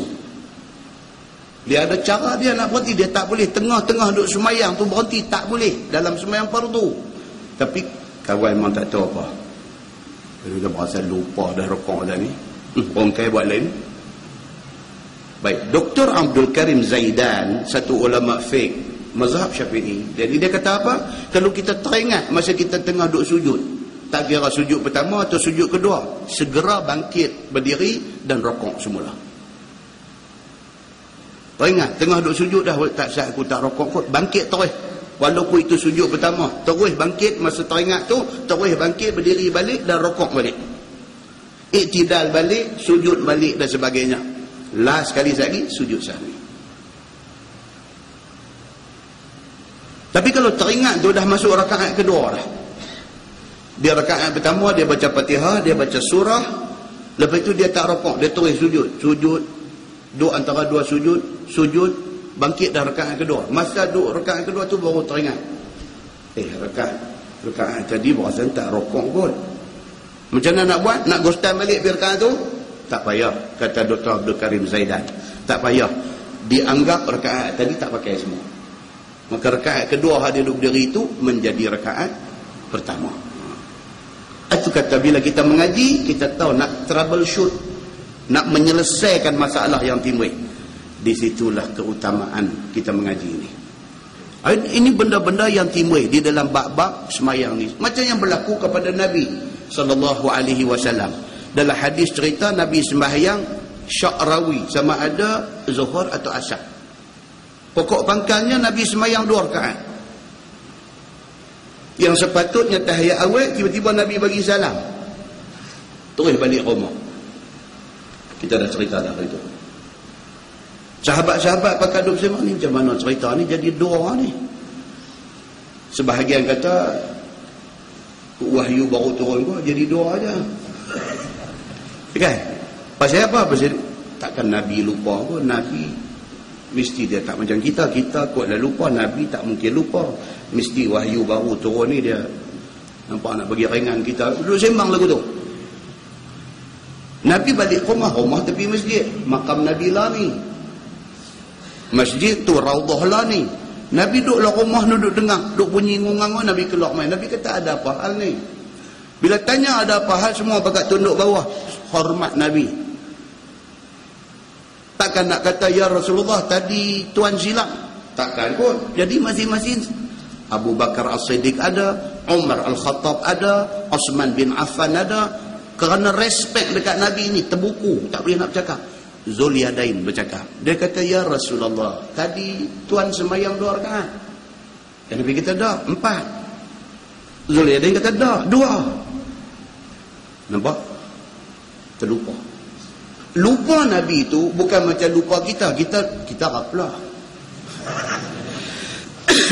Dia ada cara dia nak berhenti. Dia tak boleh tengah-tengah duduk sembahyang tu berhenti. Tak boleh dalam sembahyang fardu. Tapi kawan memang tak tahu apa. Dia berasa lupa dah rukuk dah ni. Orang kaya buat lain. Baik, Dr. Abdul Karim Zaidan, satu ulama fiqh mazhab Syafi'i. Jadi dia kata apa? Kalau kita teringat masa kita tengah duduk sujud, tak kira sujud pertama atau sujud kedua, segera bangkit berdiri dan rukuk semula. Teringat tengah duduk sujud dah, tak sah aku tak rukuk kot, bangkit terus. Walaupun itu sujud pertama, terus bangkit masa teringat tu, terus bangkit berdiri balik dan rukuk balik. Iktidal balik, sujud balik dan sebagainya. Last sekali lagi sujud sahwi. Tapi kalau teringat tu dah masuk rakaat kedua dah. Dia rakaat pertama dia baca Fatihah, dia baca surah, lepas itu dia tak rukuk, dia terus sujud. Duduk antara dua sujud, bangkit dah rakaat kedua. Masa duduk rakaat kedua tu baru teringat. Rakaat tadi berasa tak rukuk kot. Macam mana nak buat? Nak gostan balik rakaat tu? Tak payah, kata Dr. Abdul Karim Zaidan. Tak payah. Dianggap rakaat tadi tak pakai semua. Maka rakaat kedua dia duduk berdiri itu menjadi rakaat pertama. Itu kata bila kita mengaji, kita tahu nak troubleshoot, nak menyelesaikan masalah yang timbul. Disitulah keutamaan kita mengaji ini. Ini benda-benda yang timbul di dalam bab-bab semayang ni. Macam yang berlaku kepada Nabi SAW. Dalam hadis cerita Nabi sembahyang sya'rawi, sama ada zuhur atau asar. Pokok pangkalnya Nabi sembahyang 2 rakaat. Yang sepatutnya tahiyat awal, tiba-tiba Nabi bagi salam, terus balik rumah. Kita dah cerita dah itu. Sahabat-sahabat pakai duduk bersama ni, macam mana cerita ni jadi doa ni? Sebahagian kata wahyu baru turun kok, jadi doa aja. Kan? Pasal apa? Pasal takkan Nabi lupa kok. Nabi mesti dia tak macam kita. Kita kuatlah lupa, Nabi tak mungkin lupa. Mesti wahyu baru turun ni dia nampak nak bagi ringan kita. Duduk sembang lagu tu. Nabi balik rumah tepi masjid. Makam Nabi lah ni. Masjid tu Raudhah lah ni. Nabi duduk lah rumah, duduk dengar, duduk bunyi ngungang, Nabi keluar main. Nabi kata ada apa hal ni? Bila tanya ada apa hal, semua pakat tunduk bawah. Hormat Nabi. Takkan nak kata ya Rasulullah tadi tuan silap. Takkan kot. Jadi masing-masing Abu Bakar As-Siddiq ada, Umar Al-Khattab ada, Osman bin Affan ada. Kerana respect dekat Nabi ni, terbuku, tak boleh nak bercakap. Zulyadain bercakap. Dia kata, ya Rasulullah, tadi tuan sembahyang 2 rakaat. Dan Nabi kata, dah 4. Zulyadain kata, dah 2. Nampak? Terlupa. Lupa Nabi itu bukan macam lupa kita. Kita raplah.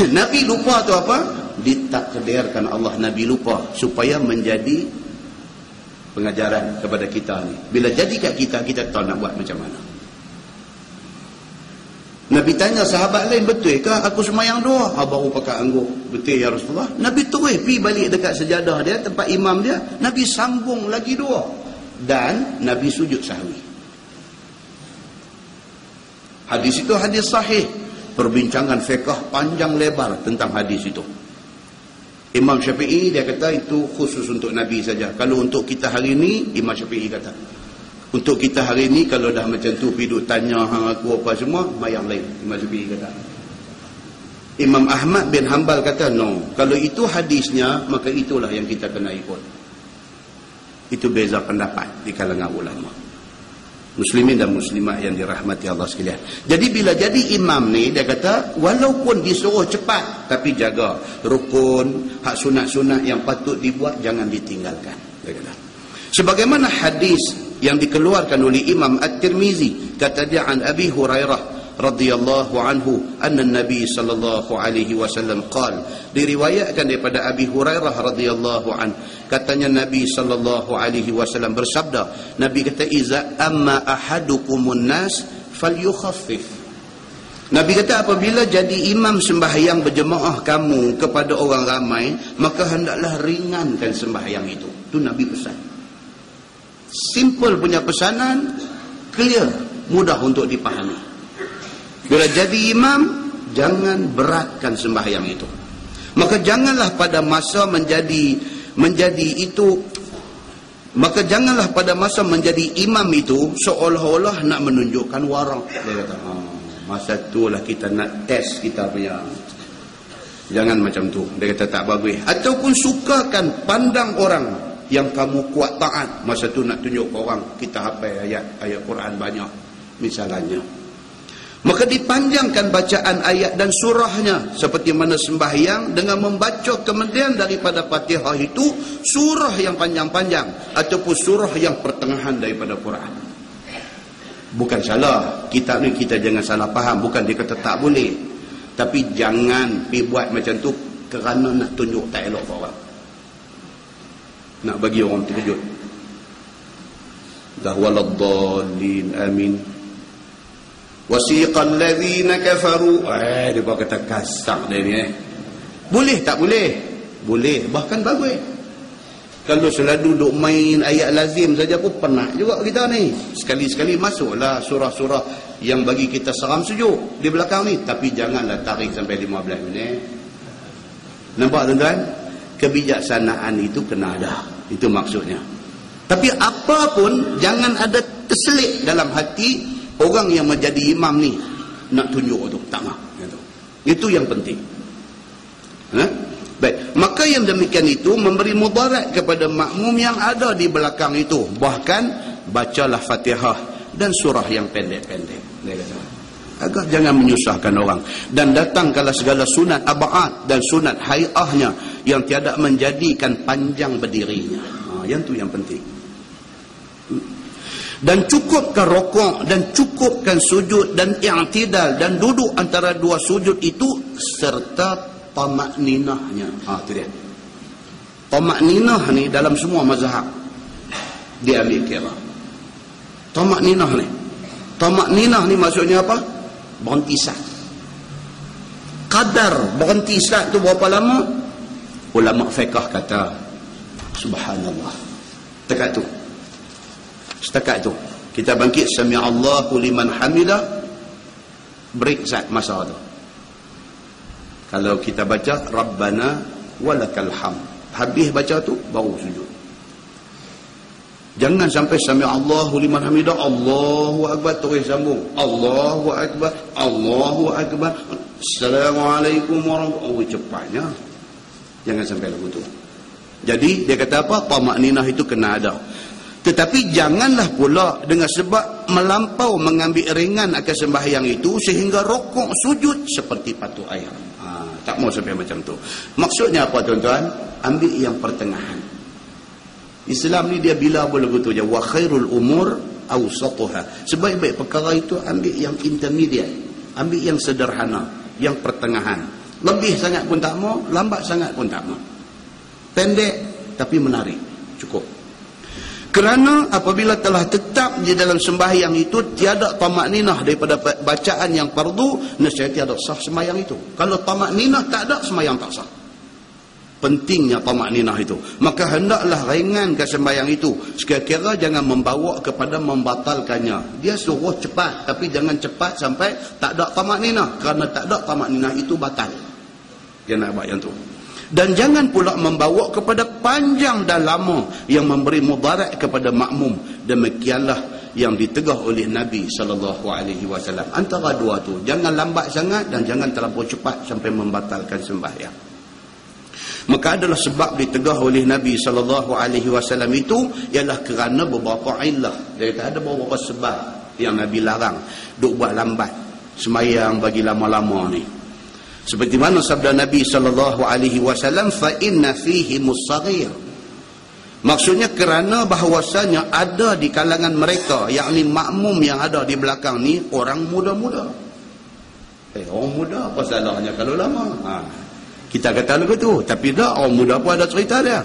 Nabi lupa tu apa? Ditakdirkan Allah Nabi lupa supaya menjadi pengajaran kepada kita ni. Bila jadi kat kita, kita tahu nak buat macam mana. Nabi tanya sahabat lain, betul ke aku semayang 2? Baru pakai angguk. Betul ya Rasulullah. Nabi terus pergi balik dekat sejadah dia, tempat imam dia. Nabi sambung lagi 2. Dan Nabi sujud sahwi. Hadis itu hadis sahih. Perbincangan fiqh panjang lebar tentang hadis itu. Imam Syafi'i dia kata itu khusus untuk Nabi saja. Kalau untuk kita hari ini, Imam Syafi'i kata, untuk kita hari ini kalau dah macam tu pergi duk tanya hang aku apa semua, mayang lain. Imam Syafi'i kata. Imam Ahmad bin Hanbal kata no. Kalau itu hadisnya, maka itulah yang kita kena ikut. Itu beza pendapat di kalangan ulama. Muslimin dan muslimat yang dirahmati Allah sekalian. Jadi bila jadi imam ni, dia kata walaupun disuruh cepat, tapi jaga rukun, hak sunat-sunat yang patut dibuat jangan ditinggalkan. Dia kata. Sebagaimana hadis yang dikeluarkan oleh Imam At-Tirmizi, kata dia an Abi Hurairah radhiyallahu anhu anna Nabi sallallahu alaihi wasallam qala, diriwayatkan daripada Abi Hurairah radhiyallahu an, katanya Nabi sallallahu alaihi wasallam bersabda, Nabi kata iza amma ahadukumun nas falyukhaffif. Nabi kata apabila jadi imam sembahyang berjemaah kamu kepada orang ramai, maka hendaklah ringankan sembahyang itu. Itu Nabi pesan. Simple punya pesanan, clear, mudah untuk dipahami. Bila jadi imam, jangan beratkan sembahyang itu. Maka janganlah pada masa menjadi imam itu seolah-olah nak menunjukkan warak. Dia kata, masa itulah kita nak test kita punya. Jangan macam tu. Dia kata tak bagus. Ataupun sukakan pandang orang yang kamu kuat taat. Masa tu nak tunjuk ke orang kita hafal ayat Quran banyak misalnya. Maka dipanjangkan bacaan ayat dan surahnya seperti mana sembahyang dengan membaca kemudian daripada Fatihah itu surah yang panjang-panjang ataupun surah yang pertengahan daripada Quran. Bukan salah, kitab ni kita jangan salah faham, bukan dia kata tak boleh. Tapi jangan pergi buat macam tu kerana nak tunjuk tak elok ke orang. Nak bagi orang terkejut. Dah waladdallin amin. Wasiqal ladzina kafaru. Dia kata kasar dia ni. Boleh tak boleh? Boleh, bahkan bagus. Kalau selalu duk main ayat lazim saja pun penat juga kita ni. Sekali-sekali masuklah surah-surah yang bagi kita seram sejuk di belakang ni, tapi janganlah tarik sampai 15 minit. Nampak tuan-tuan? Kebijaksanaan itu kena ada. Itu maksudnya. Tapi apa pun jangan ada terselit dalam hati orang yang menjadi imam ni nak tunjuk tu, tak mah. Itu yang penting. Baik, maka yang demikian itu memberi mudarat kepada makmum yang ada di belakang itu. Bahkan bacalah Fatihah dan surah yang pendek-pendek. Dia kata, agar jangan menyusahkan orang. Dan datangkanlah segala sunat ab'ad dan sunat hay'ahnya yang tiada menjadikan panjang berdirinya. Yang tu yang penting. Dan cukupkan rokok dan cukupkan sujud dan i'tidal dan duduk antara dua sujud itu serta tamakninahnya. Itu dia. Tamakninah ni dalam semua mazhab dia ambil kira. Tamakninah ni maksudnya apa? Berhenti sat. Kadar berhenti sat tu berapa lama? Ulama fiqh kata subhanallah. Setakat tu kita bangkit sami'allahu liman hamidah, break zat masa tu. Kalau kita baca rabbana walakal hamd, habis baca tu baru sujud. Jangan sampai sami'allahu liman hamidah Allahu akbar terus sambung Allahu akbar Assalamualaikum warahmatullahi wabarakatuh. Cepatnya. Jangan sampai lagu tu. Jadi dia kata apa? Tamak ninah itu kena ada. Tetapi janganlah pula dengan sebab melampau mengambil ringan akan sembahyang itu sehingga rokok sujud seperti patut air. Tak mau sampai macam tu. Maksudnya apa tuan-tuan? Ambil yang pertengahan. Islam ni dia bila boleh begitu je. Wa khairul umur awsatuha. Sebaik-baik perkara itu ambil yang intermediate. Ambil yang sederhana. Yang pertengahan. Lebih sangat pun tak mau, lambat sangat pun tak mau. Pendek tapi menarik. Cukup. Kerana apabila telah tetap di dalam sembahyang itu tiada tamak-ninah daripada bacaan yang fardu, nescaya tiada sah sembahyang itu. Kalau tamak-ninah tak ada, sembahyang tak sah. Pentingnya tamak-ninah itu. Maka hendaklah ringankan sembahyang itu. Sekira-kira jangan membawa kepada membatalkannya. Dia suruh cepat, tapi jangan cepat sampai tak ada tamak-ninah. Kerana tak ada tamak-ninah itu batal. Dia nak buat yang tu. Dan jangan pula membawa kepada panjang dan lama yang memberi mudarat kepada makmum. Demikianlah yang ditegah oleh Nabi SAW. Antara dua tu, jangan lambat sangat dan jangan terlalu cepat sampai membatalkan sembahyang. Maka adalah sebab ditegah oleh Nabi SAW itu ialah kerana beberapa illah. Dia kata ada beberapa sebab yang Nabi larang duk buat lambat sembahyang bagi lama-lama ni. Seperti mana sabda Nabi SAW, fa inna fihi musagir. Maksudnya kerana bahawasanya ada di kalangan mereka, yakni makmum yang ada di belakang ni orang muda-muda. Orang muda apa salahnya kalau lama? Kita kata begitu, tapi dah orang muda pun ada cerita dia.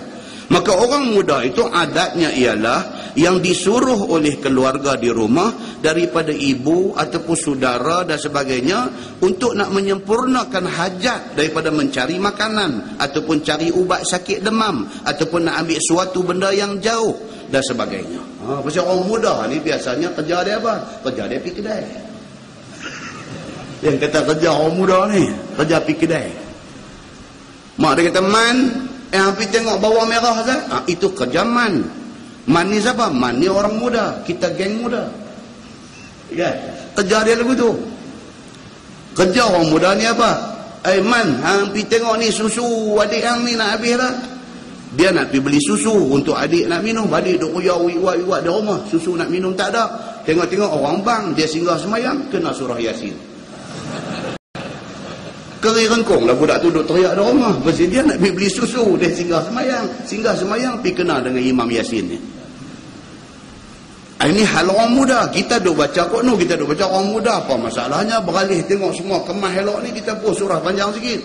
Maka orang muda itu adatnya ialah yang disuruh oleh keluarga di rumah daripada ibu ataupun saudara dan sebagainya untuk nak menyempurnakan hajat daripada mencari makanan ataupun cari ubat sakit demam ataupun nak ambil suatu benda yang jauh dan sebagainya. Pasal orang muda ni biasanya kerja dia apa? Kerja dia pergi kedai. Yang kata kerja orang muda ni, kerja pergi kedai. Mak dia kata, Man, pergi tengok bawang merah saja. Itu kerja Man. Man ni siapa? Man ni orang muda. Kita geng muda. Ya, kerja dia lagu tu. Kerja orang muda ni apa? Man, pergi tengok ni susu adik yang ni nak habis dah. Dia nak pergi beli susu untuk adik nak minum. Adik duk uyah iwat di rumah. Susu nak minum tak ada. Tengok-tengok orang bang, dia singgah semayang, kena surah Yasin. Keri rengkong lah budak tu duk teriak di rumah. Pasal dia nak pergi beli susu. Dia singgah semayang pergi kena dengan Imam Yasin ni. Ini hal orang muda. Kita duk baca Qur'an, kita duk baca orang muda. Apa masalahnya? Beralih tengok semua kemas elok ni, kita pun surah panjang sikit.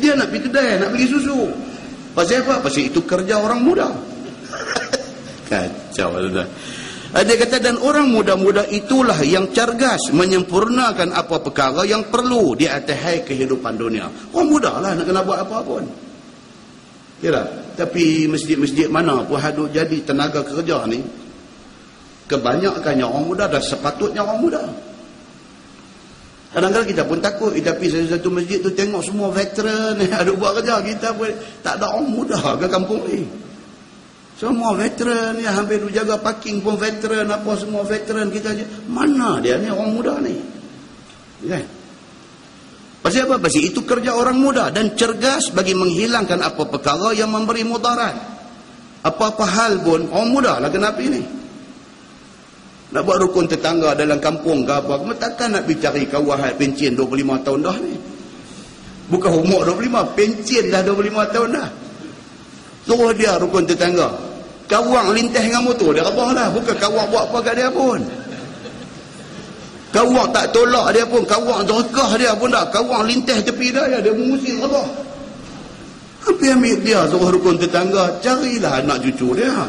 Dia nak pergi kedai, nak beli susu. Pasal apa? Pasal itu kerja orang muda. Kacau lah. Dia kata, dan orang muda-muda itulah yang cergas menyempurnakan apa perkara yang perlu di atas kehidupan dunia. Orang muda lah nak kena buat apa pun. Kira. Tapi masjid-masjid mana pun hadut jadi tenaga kerja ni, kebanyakannya orang muda, dan sepatutnya orang muda. Kadang-kadang kita pun takut, tapi satu masjid tu tengok semua veteran ada buat kerja, kita pun tak ada orang muda ke kampung ni. Semua veteran ya, hampir jaga parking pun veteran, apa semua veteran kita je. Mana dia ni orang muda ni? Kan? Pasal apa? Pasal itu kerja orang muda dan cergas bagi menghilangkan apa perkara yang memberi mudarat. Apa-apa hal pun orang muda lah kenapa ini? Nak buat rukun tetangga dalam kampung ke apa, takkan nak pergi cari kawahan pencen 25 tahun dah ni. Bukan umur 25, pencen dah 25 tahun dah. Suruh dia rukun tetangga. Kawang lintah dengan motor, dia rebah lah. Bukan kawang buat apa kat dia pun. Kawang tak tolak dia pun. Kawang jerkah dia pun dah. Kawang lintah tepi dia mengusir rebah. Apa ambil dia suruh rukun tetangga? Carilah anak cucu dia.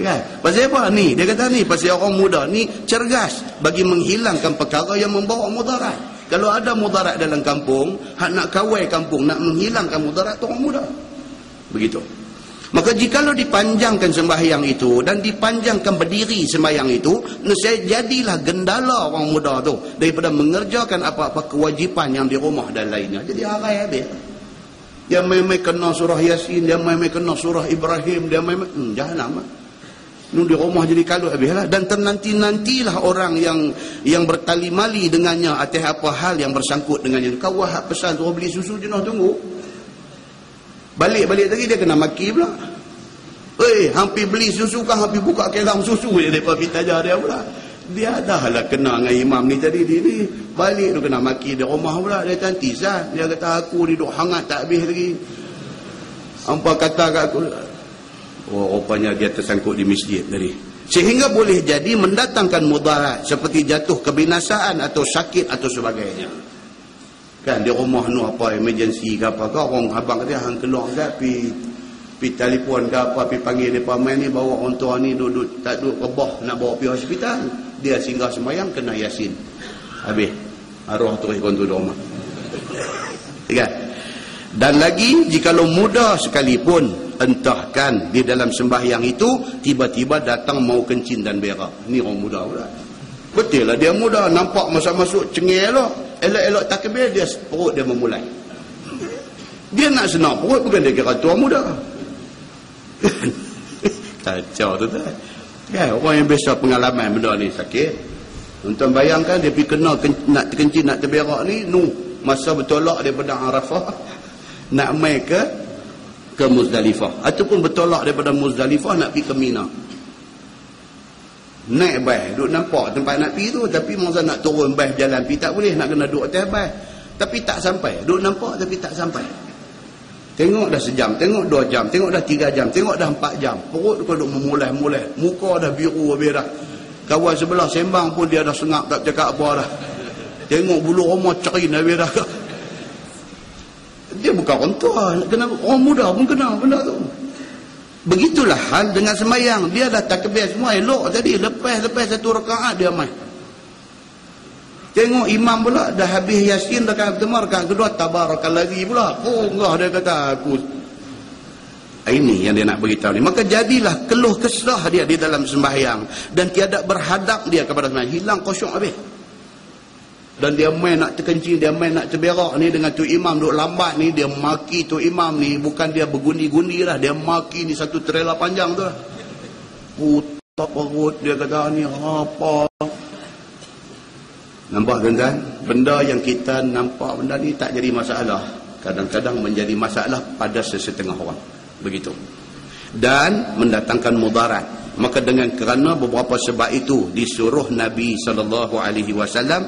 Kan? Pasal apa ni? Dia kata ni, pasal orang muda ni cergas bagi menghilangkan perkara yang membawa mudarat. Kalau ada mudarat dalam kampung, hak nak kawal kampung, nak menghilangkan mudarat tu orang muda. Begitu. Maka jikalau dipanjangkan sembahyang itu dan dipanjangkan berdiri sembahyang itu, nescaya jadilah gendala orang muda tu daripada mengerjakan apa-apa kewajipan yang di rumah dan lainnya. Jadi harai habis. Dia main-main kena surah Yasin, dia main-main kena surah Ibrahim, dia main-main jahanam. di rumah jadi kalut habislah. Dan ternanti-nantilah orang yang bertali-mali dengannya atas apa hal yang bersangkut dengannya. Kau wahab pesan suruh beli susu jenuh tunggu. Balik tadi dia kena maki pula. Hampir beli susu kan, hampir buka kelang susu je mereka pergi tajar dia pula. Dia dah lah kena dengan imam ni tadi ni. Balik tu kena maki di rumah pula. Dia tantis lah. Dia kata aku ni duk hangat tak habis lagi. Hampa kata kat aku. Oh, rupanya dia tersangkut di masjid tadi. Sehingga boleh jadi mendatangkan mudarat seperti jatuh kebinasaan atau sakit atau sebagainya. Kan di rumah nu apa emergency ke apa ke, orang abang dia hang keluar kat pi telefon ke apa, pi panggil depa main ni bawa orang tua ni duduk tak duduk rebah nak bawa pergi hospital. Dia singgah sembahyang kena Yasin. Habis arwah terus kontu di rumah. Kan? Dan lagi jikalau muda sekalipun, entahkan di dalam sembahyang itu tiba-tiba datang mau kencing dan berak. Ni orang muda pula. Betul lah dia muda, nampak masa masuk cengil lah. Elok-elok takbir dia perut dia memulai. Dia nak senang perut bukan dia kira tua muda. Kacau tu tak? Kan orang yang biasa pengalaman benda ni sakit. Untuk bayangkan dia pergi kena nak terkencing nak terberak ni, masa bertolak daripada Arafah nak mai ke Muzdalifah, ataupun bertolak daripada Muzdalifah nak pergi ke Mina. Naik bas, duk nampak tempat nak pergi tu, tapi masa nak turun bas jalan pergi tak boleh, nak kena duduk atas bas. Tapi tak sampai, duk nampak tapi tak sampai. Tengok dah sejam, tengok 2 jam, tengok dah 3 jam, tengok dah 4 jam. Perut tu duk memulai-mulai, muka dah biru habis dah. Kawan sebelah sembang pun dia dah sengak tak cakap apa dah. Tengok bulu rumah cerin habis dah. Dia bukan orang tua, kena orang muda pun kena benda tu. Begitulah hal dengan sembahyang. Dia dah takbir semua elok tadi, lepas satu rakaat dia mai. Tengok imam pula dah habis Yasin rakaat pertama, rakaat kedua tabarakalladzi pula. Oh enggak, dia kata aku. Ini yang dia nak beritahu ni. Maka jadilah keluh kesah dia di dalam sembahyang dan tiada berhadap dia kepada sembahyang, hilang khusyuk habis. Dan dia main nak terkencing, dia main nak terberak ni dengan tu imam duk lambat ni, dia maki tu imam ni, bukan dia bergundi-gundi lah, dia maki ni satu trailer panjang tu lah. Putar perut, dia kata ni apa. Nampak tuan-tuan? Benda yang kita nampak benda ni tak jadi masalah, kadang-kadang menjadi masalah pada sesetengah orang. Begitu. Dan mendatangkan mudarat. Maka dengan kerana beberapa sebab itu disuruh Nabi SAW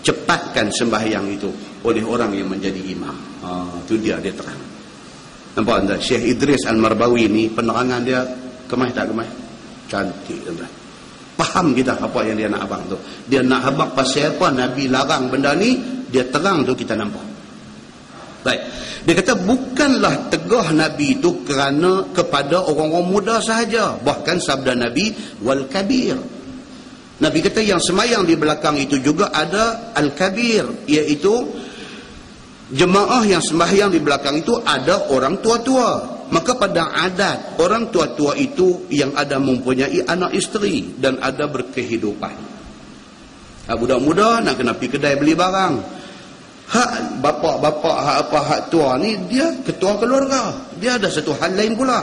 cepatkan sembahyang itu oleh orang yang menjadi imam. Itu dia terang. Nampak tak? Syekh Idris Al-Marbawi ni penerangan dia kemah tak kemah? Cantik tuan-tuan. Faham kita apa yang dia nak abang tu. Dia nak abang pasal apa Nabi larang benda ni, dia terang tu kita nampak. Baik. Dia kata bukanlah tegah Nabi itu kerana kepada orang-orang muda sahaja. Bahkan sabda Nabi wal kabir. Nabi kata yang semayang di belakang itu juga ada al-kabir, iaitu jemaah yang sembahyang di belakang itu ada orang tua-tua. Maka pada adat orang tua-tua itu yang ada mempunyai anak isteri dan ada berkehidupan. Budak muda nak kena pergi kedai beli barang. Hak bapak-bapak hak tua ni dia ketua keluarga. Dia ada satu hal lain pula.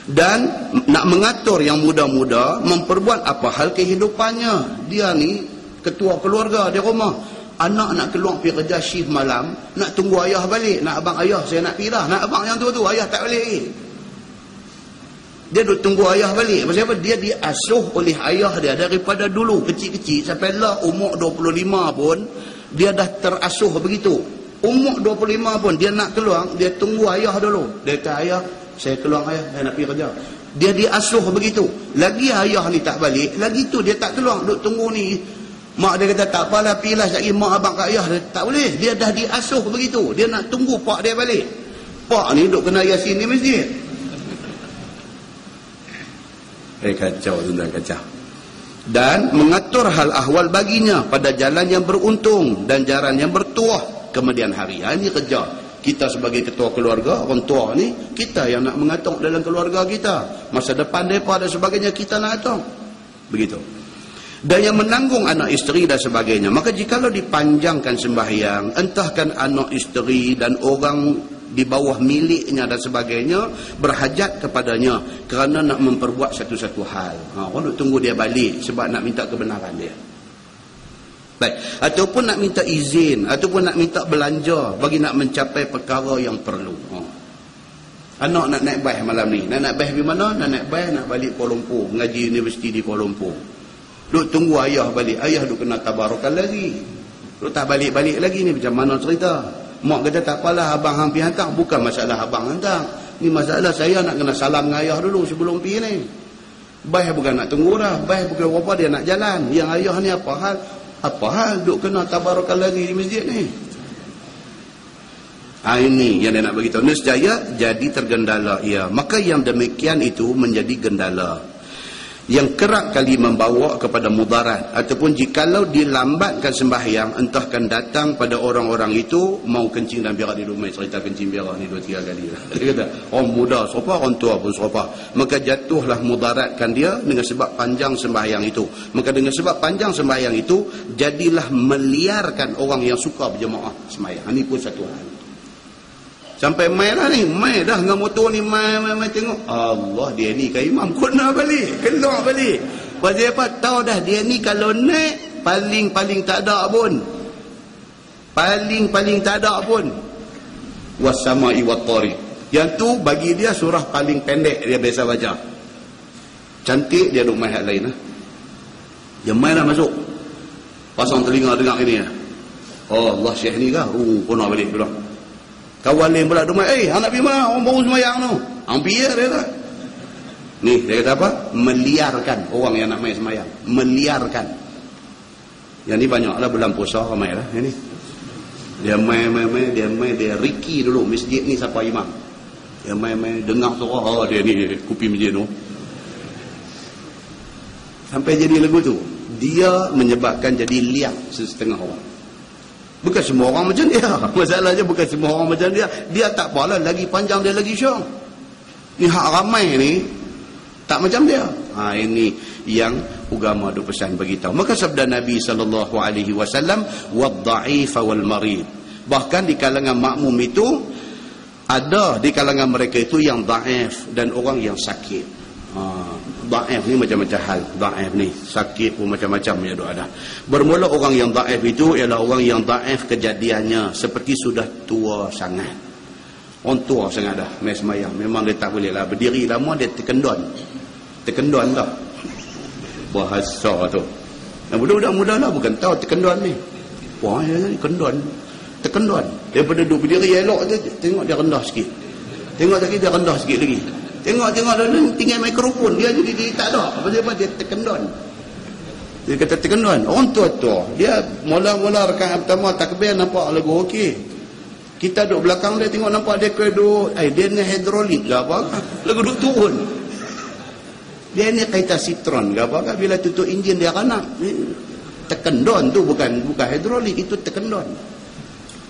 Dan nak mengatur yang muda-muda memperbuat apa hal kehidupannya. Dia ni ketua keluarga di rumah. Anak nak keluar pergi kerja shift malam, nak tunggu ayah balik. Nak abang ayah saya nak pergi dah. Nak abang yang tu ayah tak balik lagi. Dia duk tunggu ayah balik. Pasal apa? Dia diasuh oleh ayah dia daripada dulu kecil-kecil sampai lah umur 25 pun dia dah terasuh begitu. Umur 25 pun dia nak keluar, dia tunggu ayah dulu. Dia kata ayah, saya keluar ayah, saya nak pergi kerja. Dia diasuh begitu. Lagi ayah ni tak balik, lagi tu dia tak keluar, duk tunggu ni. Mak dia kata tak apalah, pergilah sekali mak abang kat ayah. Tak boleh, dia dah diasuh begitu. Dia nak tunggu pak dia balik. Pak ni duk kena Yasin di masjid. Kacau tuan-tuan, kacau. Dan mengatur hal ahwal baginya pada jalan yang beruntung dan jalan yang bertuah kemudian hari. Ini kerja kita sebagai ketua keluarga, orang tua ni, kita yang nak mengatur dalam keluarga kita. Masa depan mereka dan sebagainya kita nak atur. Begitu. Dan yang menanggung anak isteri dan sebagainya. Maka jikalau dipanjangkan sembahyang, entahkan anak isteri dan orang di bawah miliknya dan sebagainya, berhajat kepadanya kerana nak memperbuat satu-satu hal. Orang duk tunggu dia balik sebab nak minta kebenaran dia. Baik, ataupun nak minta izin, ataupun nak minta belanja bagi nak mencapai perkara yang perlu. Anak nak naik bas malam ni. Nak naik bas di mana? Nak naik bas nak balik Kuala Lumpur, ngaji universiti di Kuala Lumpur. Duk tunggu ayah balik. Ayah duk kena tabarukan lagi. Duk tak balik-balik lagi ni, macam mana cerita? Mak kata tak apalah, abang hang pergi hantar. Bukan masalah abang hantar. Ni masalah saya nak kena salam dengan ayah dulu sebelum pergi ni. Bas bukan nak tunggu dah. Bas bukan apa, dia nak jalan. Yang ayah ni apa hal? Apa hal duk kena tabarukan lagi di masjid ni? Ini yang dia nak beritahu. Nescaya jadi tergendala ia. Maka yang demikian itu menjadi gendala yang kerap kali membawa kepada mudarat. Ataupun jikalau dilambatkan sembahyang, entahkan datang pada orang-orang itu mau kencing dan berak di rumah. Cerita kencing berak ni 2-3 kali lah. Dia kata orang muda serupa, orang tua pun serupa. Maka jatuhlah mudaratkan dia dengan sebab panjang sembahyang itu. Maka dengan sebab panjang sembahyang itu, jadilah meliarkan orang yang suka berjemaah sembahyang. Ini pun satu hal. Sampai mai dah ni, mai dah dengan motor ni, mai tengok. Allah, dia ni kan imam, kena balik, keluar balik. Pasal apa? Tahu dah dia ni kalau naik, paling tak ada pun. Paling tak ada pun. Wassama'i wattariq. Yang tu bagi dia surah paling pendek dia biasa baca. Cantik dia duk mai hal lain lah. Dia mai dah masuk. Pasang telinga dengar ini lah. Oh Allah, syekh ni kah? Kena balik pula. Kawan lain pula rumah, anak pergi mana? Orang baru sembahyang tu. Hampir dia tak. Ni, dia kata apa? Meliarkan orang yang nak main sembahyang. Meliarkan. Yang ni banyaklah bulan puasa ramai lah. Yang ni. Dia main, dia riki dulu. Masjid ni siapa imam. Dia main, dengar suara, dia ni kupi masjid tu. Sampai jadi lagu tu. Dia menyebabkan jadi liang setengah orang. Bukan semua orang macam dia. Masalahnya bukan semua orang macam dia. Dia tak apalah, lagi panjang dia lagi syong. Ni hak ramai ni tak macam dia. Ini yang agama ada pesan beritahu. Maka sabda Nabi SAW, wad-dha'if wal marid. Bahkan di kalangan makmum itu ada di kalangan mereka itu yang dhaif dan orang yang sakit. Dhaif ni macam-macam hal. Dhaif ni sakit pun macam-macam ya ada. Bermula orang yang dhaif itu ialah orang yang dhaif kejadiannya seperti sudah tua sangat. Orang tua sangat dah main sembahyang. Memang dia tak boleh lah berdiri lama, dia terkendon dah bahasa tu. Yang budak-budak muda lah bukan tahu terkendon ni. Wah ya, terkendon daripada duduk berdiri elok tu, tengok dia rendah sikit, tengok lagi dia rendah sikit lagi. Tengok dia tinggal mikrofon dia jadi dia tak ada. Apa dia terkendon. Dia kata terkendon. Orang tua-tua dia mula-mula rakaat pertama takbir nampak lagu okey. Kita duduk belakang dia tengok nampak dia duduk dia ni hidrolik ke apa? Lagu duduk turun. Dia ni kereta Citroen ke apa? Bila tutup enjin dia kanak. Terkendon tu bukan hidrolik, itu terkendon.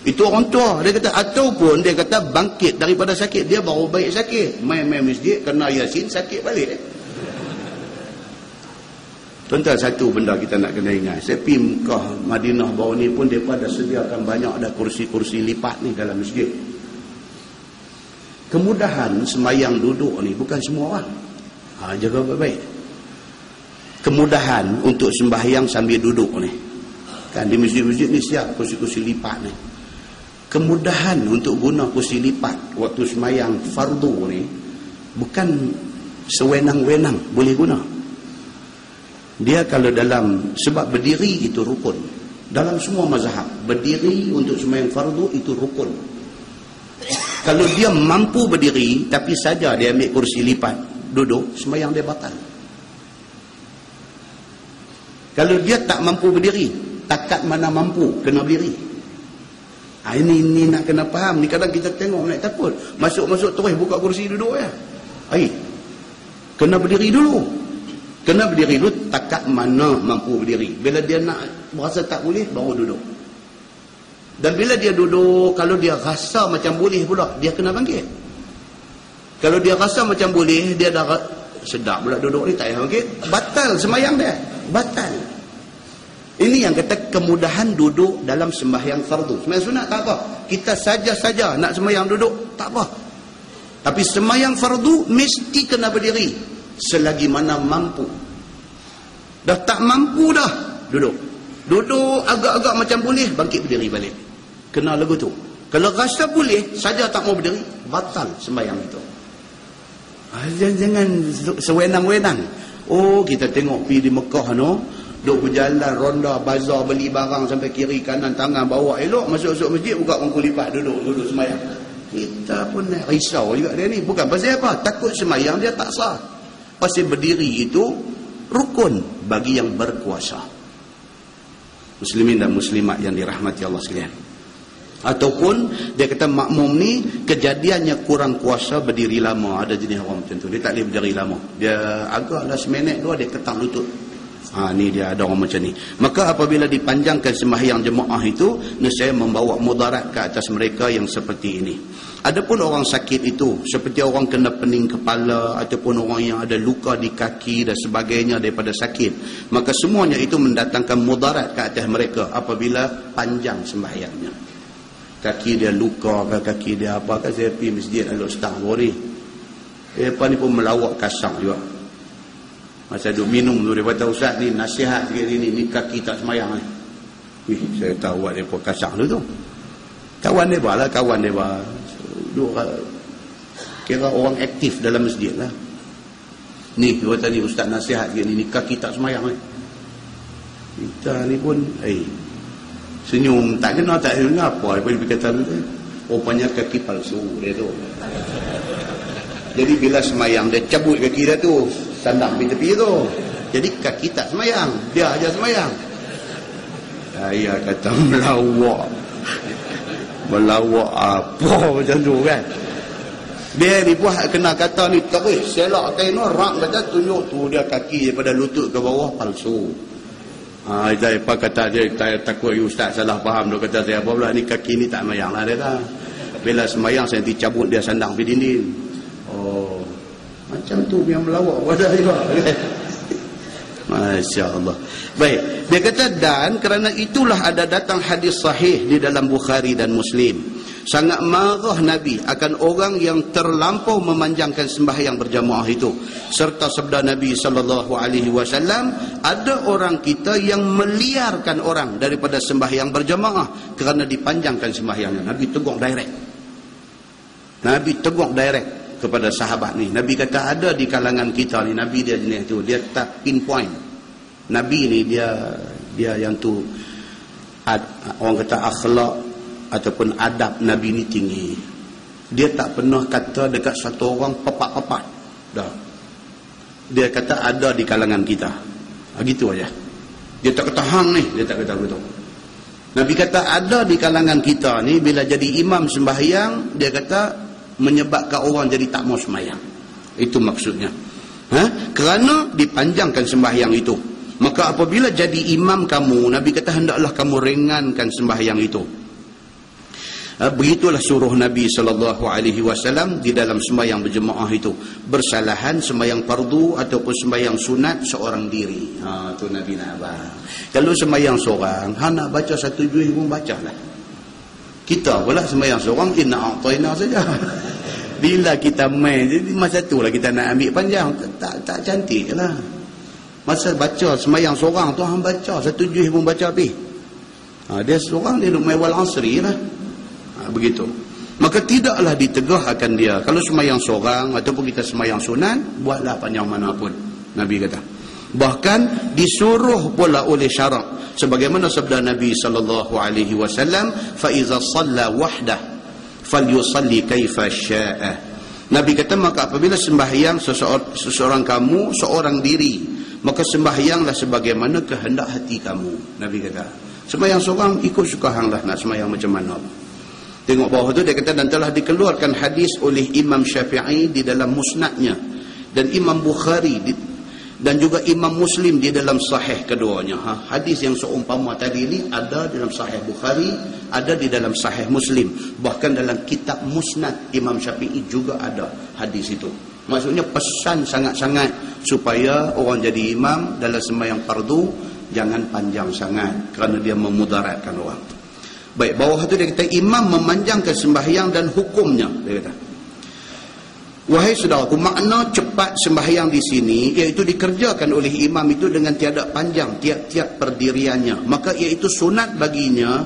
Itu orang tua. Dia kata, ataupun dia kata bangkit daripada sakit. Dia baru baik sakit. Main masjid, kena Yasin, sakit balik. Tuan-tuan, satu benda kita nak kena ingat. Saya pergi Mekah, Madinah baru ni pun mereka dah sediakan banyak ada kursi-kursi lipat ni dalam masjid. Kemudahan sembahyang duduk ni bukan semua orang. Jaga baik-baik. Kemudahan untuk sembahyang sambil duduk ni. Kan di masjid-masjid ni siap kursi-kursi lipat ni. Kemudahan untuk guna kursi lipat waktu sembahyang fardu ni bukan sewenang-wenang boleh guna. Dia kalau dalam sebab berdiri itu rukun. Dalam semua mazhab berdiri untuk sembahyang fardu itu rukun. Kalau dia mampu berdiri tapi saja dia ambil kursi lipat duduk, sembahyang dia batal. Kalau dia tak mampu berdiri, takat mana mampu kena berdiri. Ini nak kena faham. Ni kadang kita tengok naik takut. Masuk-masuk terus buka kursi duduk ya. Kena berdiri dulu. Kena berdiri dulu takat mana mampu berdiri. Bila dia nak berasa tak boleh, baru duduk. Dan bila dia duduk, kalau dia rasa macam boleh pula, dia kena bangkit. Kalau dia rasa macam boleh, dia dah sedap pula duduk ni, tak payah bangkit. Batal sembahyang dia. Batal. Ini yang kata kemudahan duduk dalam sembahyang fardu. Sembahyang sunat tak apa. Kita saja-saja nak sembahyang duduk, tak apa. Tapi sembahyang fardu mesti kena berdiri selagi mana mampu. Dah tak mampu dah, duduk agak-agak macam boleh, bangkit berdiri balik. Kena lagu tu. Kalau rasa boleh saja tak mau berdiri, batal sembahyang itu. Jangan sewenang-wenang. Oh, kita tengok pergi di Mekah no, duk berjalan ronda bazar beli barang sampai kiri kanan tangan bawa elok, masuk masjid buka bangku lipat, duduk sembahyang. Kita pun nak risau juga dia ni. Bukan pasal apa, takut sembahyang dia tak sah. Pasal berdiri itu rukun bagi yang berkuasa. Muslimin dan muslimat yang dirahmati Allah sekalian. Ataupun dia kata makmum ni kejadiannya kurang kuasa berdiri lama. Ada jenis orang macam tu, dia tak boleh berdiri lama, dia agaklah seminit dua dia ketang lutut. Ni dia ada orang macam ni. Maka apabila dipanjangkan sembahyang jemaah itu, nescaya membawa mudarat ke atas mereka yang seperti ini. Adapun orang sakit itu, seperti orang kena pening kepala ataupun orang yang ada luka di kaki dan sebagainya daripada sakit, maka semuanya itu mendatangkan mudarat ke atas mereka apabila panjang sembahyangnya. Kaki dia luka ke, kaki dia apa ke, saya pergi masjid lalu setang hari. Apa ni pun melawak kasar juga. Masa duk minum tu dia kata, ustaz ni nasihat sikit ni kaki tak semayang ni. Saya tahu buat dia pun kasar tu. Kawan dia lah, kawan dia duk kira orang aktif dalam masjid lah. Ni dia kata ni ustaz nasihat sikit ni kaki tak semayang ni. Kita ni pun senyum, tak kena apa dia kata tu. Rupanya kaki palsu dia tu. Jadi bila semayang dia cabut kaki dia tu, sandang di tepi tu. Jadi kaki tak semayang, dia aja semayang. Saya kata melawak apa macam tu kan. Dia ni pun kena kata ni terus selak kain rak kata tunjuk tu dia kaki daripada lutut ke bawah palsu. Dia kata dia takut ustaz salah faham. Dia kata saya apa pula ni kaki ni tak semayang lah dia kata. Bila semayang saya nanti cabut dia sandang di dinding. Oh, macam tu yang melawak pada juga. Masya Allah. Baik, dia kata dan kerana itulah ada datang hadis sahih di dalam Bukhari dan Muslim. Sangat marah Nabi akan orang yang terlampau memanjangkan sembahyang berjamaah itu. Serta sabda Nabi SAW, ada orang kita yang meliarkan orang daripada sembahyang berjamaah kerana dipanjangkan sembahyangnya. Nabi tegur direct. Nabi tegur direct kepada sahabat ni. Nabi kata ada di kalangan kita ni, Nabi dia jenis tu, dia tak pinpoint. Nabi ni dia yang tu orang kata akhlak ataupun adab Nabi ni tinggi. Dia tak pernah kata dekat satu orang pepat-pepat dah. Dia kata ada di kalangan kita, gitu aja. Dia tak kata hang ni, dia tak kata begitu. Nabi kata ada di kalangan kita ni bila jadi imam sembahyang, dia kata menyebabkan orang jadi tak mau sembahyang. Itu maksudnya. Kerana dipanjangkan sembahyang itu. Maka apabila jadi imam kamu, Nabi kata hendaklah kamu ringankan sembahyang itu. Begitulah suruh Nabi SAW di dalam sembahyang berjemaah itu. Bersalahan sembahyang fardu ataupun sembahyang sunat seorang diri. Tu Nabi nak abang. Kalau sembahyang seorang, nak baca satu juz pun baca lah. Kita pula sembahyang seorang, inna a'tayna saja. Bila kita main, jadi masa tu lah kita nak ambil panjang. Tak cantik lah. Masa baca sembahyang seorang tu, hang baca satu juz pun baca habis. Dia seorang, dia duk main wal asri lah. Begitu. Maka tidaklah ditegah akan dia. Kalau sembahyang seorang ataupun kita sembahyang sunat, buatlah panjang mana pun, Nabi kata. Bahkan disuruh pula oleh syarak, sebagaimana sabda Nabi SAW, fa iza shalla wahdah falyusalli kaifa syaa. Nabi kata maka apabila sembahyang seseorang kamu seorang diri, maka sembahyanglah sebagaimana kehendak hati kamu. Nabi kata sembahyang seorang ikut suka hang lah nak sembahyang macam mana. Tengok bawah tu dia kata dan telah dikeluarkan hadis oleh Imam Syafi'i di dalam musnadnya dan Imam Bukhari dan juga Imam Muslim di dalam sahih keduanya. Hadis yang seumpama tadi ini ada dalam sahih Bukhari, ada di dalam sahih Muslim, bahkan dalam kitab musnad Imam Syafi'i juga ada hadis itu. Maksudnya pesan sangat-sangat supaya orang jadi imam dalam sembahyang fardu jangan panjang sangat kerana dia memudaratkan orang. Baik, bawah tu dia kata imam memanjangkan sembahyang dan hukumnya. Dia kata, wahai saudaraku, makna cepat sembahyang di sini iaitu dikerjakan oleh imam itu dengan tiada panjang tiap-tiap perdiriannya. Maka iaitu sunat baginya.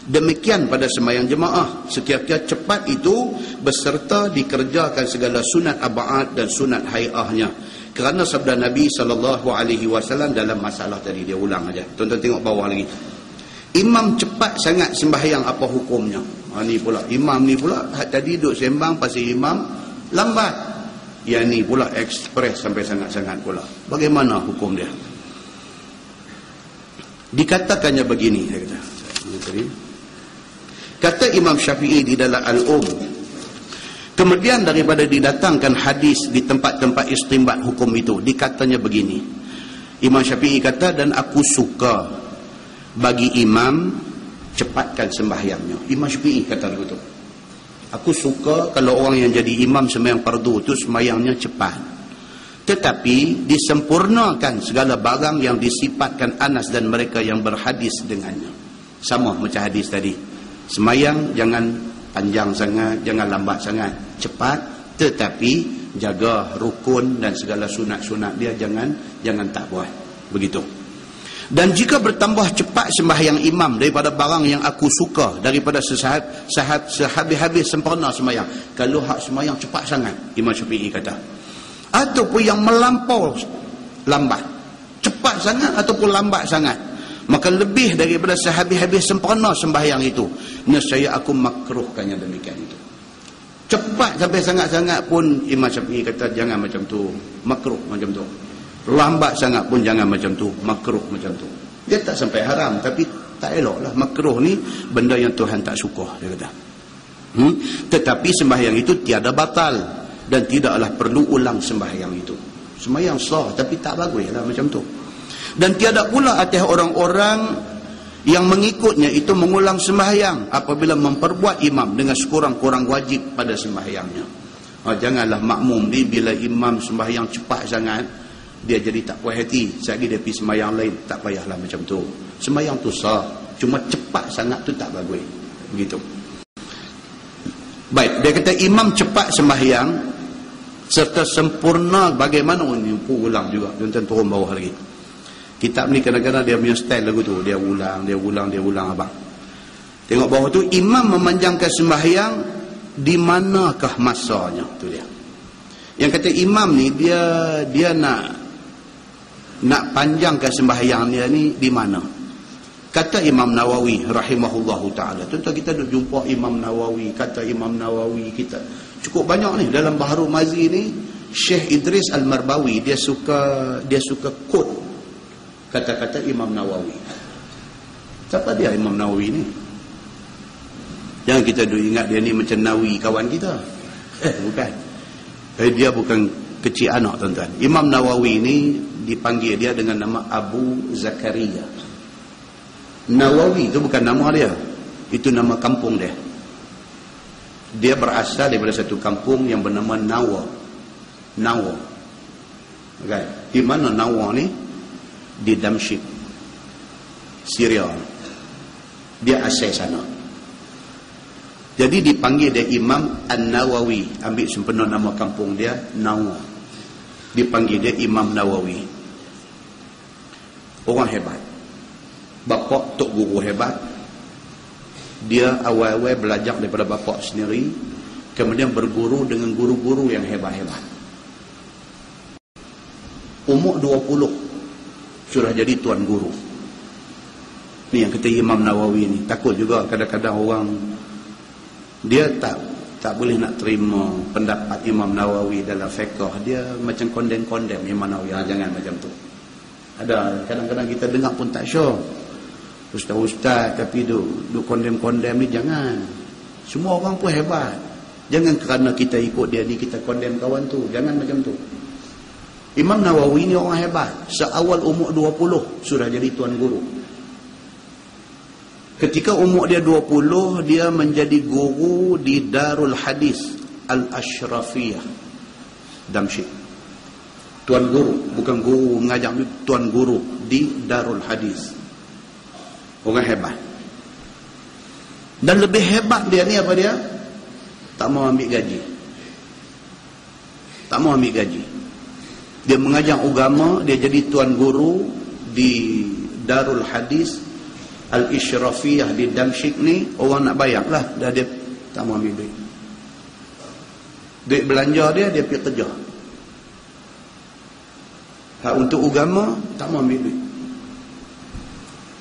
Demikian pada sembahyang jemaah. Setiap-tiap cepat itu beserta dikerjakan segala sunat ab'ad dan sunat hay'ahnya. Kerana sabda Nabi SAW dalam masalah tadi. Dia ulang aja. Tuan-tuan tengok bawah lagi. Imam cepat sangat sembahyang, apa hukumnya? Ni pula imam ni pula tadi duduk sembang pasal imam lambat. Yang ni pula ekspres sampai sangat-sangat pula. Bagaimana hukum dia? Dikatakannya begini, saya kata. Kata Imam Syafi'i di dalam kemudian daripada didatangkan hadis di tempat-tempat istinbat hukum itu, dikatanya begini. Imam Syafi'i kata, dan aku suka bagi imam cepatkan sembahyangnya. Imam Syafi'i kata begitu. Aku suka kalau orang yang jadi imam sembahyang fardu itu sembahyangnya cepat. Tetapi disempurnakan segala barang yang disifatkan Anas dan mereka yang berhadis dengannya. Sama macam hadis tadi. Sembahyang jangan panjang sangat, jangan lambat sangat, cepat, tetapi jaga rukun dan segala sunat-sunat dia jangan tak buat. Begitu. Dan jika bertambah cepat sembahyang imam daripada barang yang aku suka, daripada sehabis-habis sempurna sembahyang. Kalau hak sembahyang cepat sangat, Imam Syafi'i kata, ataupun yang melampau lambat, cepat sangat ataupun lambat sangat, maka lebih daripada sehabis-habis sempurna sembahyang itu, nescaya aku makruhkannya demikian itu. Cepat sampai sangat-sangat pun Imam Syafi'i kata jangan macam tu, makruh macam tu. Lambat sangat pun jangan macam tu, makruh macam tu. Dia tak sampai haram, tapi tak elok lah. Makruh ni benda yang Tuhan tak suka, dia kata. Tetapi sembahyang itu tiada batal dan tidaklah perlu ulang sembahyang itu. Sembahyang sah, tapi tak bagus lah macam tu. Dan tiada pula atas orang-orang yang mengikutnya itu mengulang sembahyang apabila memperbuat imam dengan sekurang-kurang wajib pada sembahyangnya. Janganlah makmum ni bila imam sembahyang cepat sangat, dia jadi tak puas hati. Sekali dia pergi sembahyang lain, tak payahlah macam tu. Sembahyang tu sah, cuma cepat sangat tu tak bagus. Begitu. Baik, dia kata imam cepat sembahyang serta sempurna bagaimana ni pun ulang juga. Tuan-tuan turun bawah lagi. Kitab ni kadang-kadang dia punya style lagu tu. Dia ulang abang. Tengok bawah tu, imam memanjangkan sembahyang di manakah masanya? Tu dia. Yang kata imam ni dia nak panjangkan sembahyang dia ni di mana? Kata Imam Nawawi rahimahullahu ta'ala. Tuan-tuan kita duk jumpa Imam Nawawi, kata Imam Nawawi kita cukup banyak ni dalam Baharul Mazi ni. Syekh Idris Al-Marbawi dia suka quote kata-kata Imam Nawawi. Siapa dia Imam Nawawi ni? Jangan kita duk ingat dia ni macam Nawi kawan kita. Bukan. Dia bukan kecil anak, tuan-tuan. Imam Nawawi ni dipanggil dia dengan nama Abu Zakaria. Nawawi itu bukan nama dia. Itu nama kampung dia. Dia berasal daripada satu kampung yang bernama Nawa. Okay. Di mana Nawa ni? Di Damsyik, Syria. Dia asal sana. Jadi dipanggil dia Imam An-Nawawi. Ambil sempena nama kampung dia Nawa. Dipanggil dia Imam Nawawi. Orang hebat. Bapak tok guru hebat. Dia awal-awal belajar daripada bapak sendiri, kemudian berguru dengan guru-guru yang hebat-hebat. Umur 20 sudah jadi tuan guru. Ni yang kata Imam Nawawi ni. Takut juga kadang-kadang orang dia tak boleh nak terima pendapat Imam Nawawi dalam fiqh. Dia macam kondem-kondem Imam Nawawi. Jangan macam tu. Ada kadang-kadang kita dengar pun tak sure. Ustaz-ustaz tapi duk kondem-kondem ni jangan. Semua orang pun hebat. Jangan kerana kita ikut dia ni kita kondem kawan tu. Jangan macam tu. Imam Nawawi ni orang hebat. Seawal umur 20 sudah jadi tuan guru. Ketika umur dia 20, dia menjadi guru di Darul Hadis Al-Ashrafiyah Damsyik. Tuan guru, bukan guru mengajar, tuan guru di Darul Hadis. Orang hebat. Dan lebih hebat dia ni apa dia? Tak mau ambil gaji. Tak mau ambil gaji. Dia mengajar agama, dia jadi tuan guru di Darul Hadis Al-Ishrafiyah di Damsyik ni. Orang nak bayar lah, dah dia tak mau ambil duit. Duit belanja dia pergi kerja. Hak untuk agama tak mau ambil duit.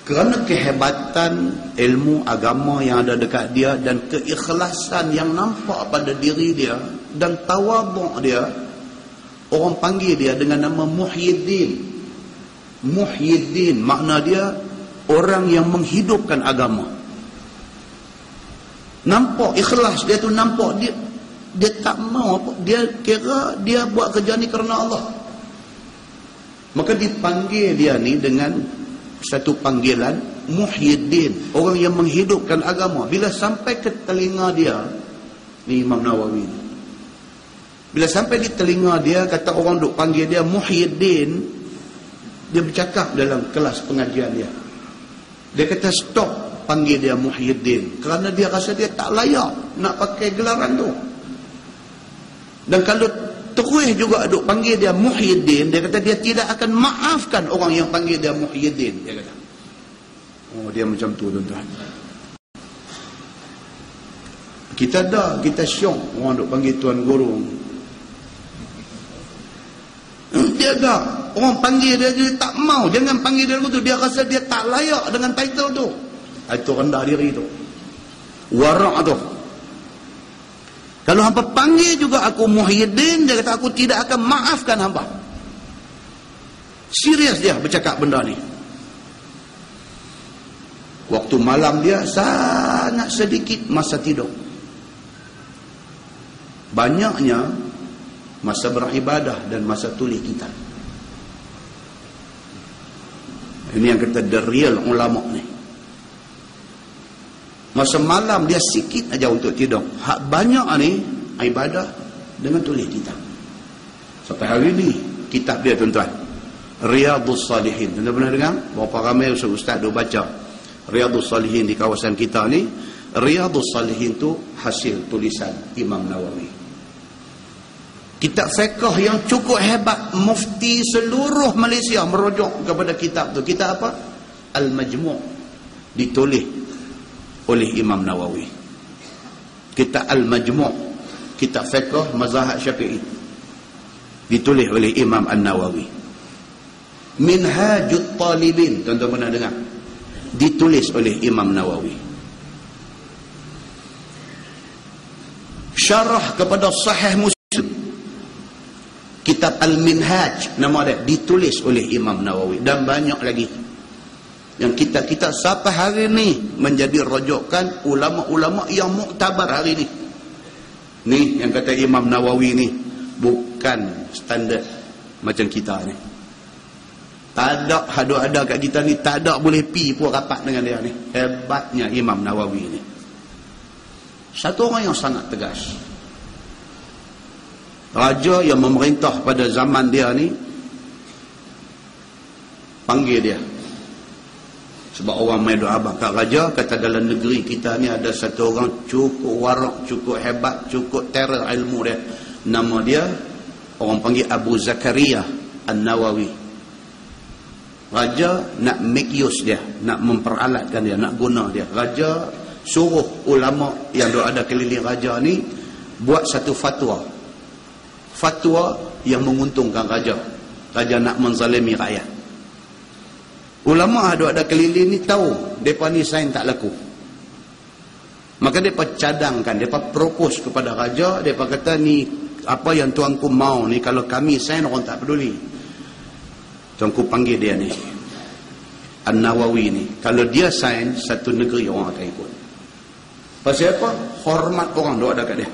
Kerana kehebatan ilmu agama yang ada dekat dia dan keikhlasan yang nampak pada diri dia dan tawaduk dia, orang panggil dia dengan nama Muhyiddin. Muhyiddin makna dia orang yang menghidupkan agama. Nampak ikhlas dia tu, nampak dia tak mau apa, dia kira dia buat kerja ni kerana Allah. Maka dipanggil dia ni dengan satu panggilan Muhyiddin, orang yang menghidupkan agama. Bila sampai ke telinga dia ni Imam Nawawi ni, bila sampai di telinga dia, kata orang duk panggil dia Muhyiddin, dia bercakap dalam kelas pengajian dia. Dia kata stop panggil dia Muhyiddin, kerana dia rasa dia tak layak nak pakai gelaran tu. Dan kalau terus juga duk panggil dia Muhyiddin, dia kata dia tidak akan maafkan orang yang panggil dia Muhyiddin, dia kata. Oh, dia macam tu tuan-tuan. Kita syok orang duk panggil tuan guru. Dia dah orang panggil dia tak mau, jangan panggil dia begitu. Dia rasa dia tak layak dengan title tu. Itu rendah diri tu, warak tu. Kalau hampa panggil juga aku Muhyiddin, dia kata aku tidak akan maafkan hampa. Serius dia bercakap benda ni. Waktu malam dia sangat sedikit masa tidur. Banyaknya masa beribadah dan masa tulis kitab. Ini yang kata the real ulama ni. Masa malam dia sikit aja untuk tidur. Hak banyak ni ibadah dengan tulis kitab. Sampai hari ni kitab dia tuan-tuan, Riyadhus Salihin. Tuan-tuan pernah dengar? Berapa ramai ustaz duk baca Riyadhus Salihin di kawasan kita ni. Riyadhus Salihin tu hasil tulisan Imam Nawawi. Kitab fiqh yang cukup hebat, mufti seluruh Malaysia merujuk kepada kitab tu. Kitab apa? Al-Majmu', ditulis oleh Imam Nawawi. Kitab Al-Majmu', kitab fiqh mazhab Syafi'i, ditulis oleh Imam An-Nawawi. Minhajut Talibin, tuan-tuan pernah dengar? Ditulis oleh Imam Nawawi. Syarah kepada Sahih Muslim, kitab Al-Minhaj nama dia, ditulis oleh Imam Nawawi. Dan banyak lagi yang kita sampai hari ni menjadi rujukan ulama-ulama yang muktabar hari ni. Ni yang kata Imam Nawawi ni bukan standard macam kita ni. Tak ada kat kita ni, tak ada boleh pi pun rapat dengan dia ni. Hebatnya Imam Nawawi ni. Satu orang yang sangat tegas. Raja yang memerintah pada zaman dia ni panggil dia. Sebab orang main doa kat raja, kata dalam negeri kita ni ada satu orang cukup warak, cukup hebat, cukup terror ilmu dia. Nama dia, orang panggil Abu Zakaria An-Nawawi. Raja nak make use dia, nak memperalatkan dia, nak guna dia. Raja suruh ulama yang ada keliling raja ni buat satu fatwa. Fatwa yang menguntungkan raja. Raja nak menzalimi rakyat. Ulama ada keliling ni tahu mereka ni sain tak laku. Maka mereka cadangkan, mereka propose kepada raja. Mereka kata ni apa yang tuanku mau ni, kalau kami sain orang tak peduli. Tuanku panggil dia ni An-Nawawi ni, kalau dia sain satu negeri orang akan ikut. Pasal apa? Hormat orang duk ada kat dia.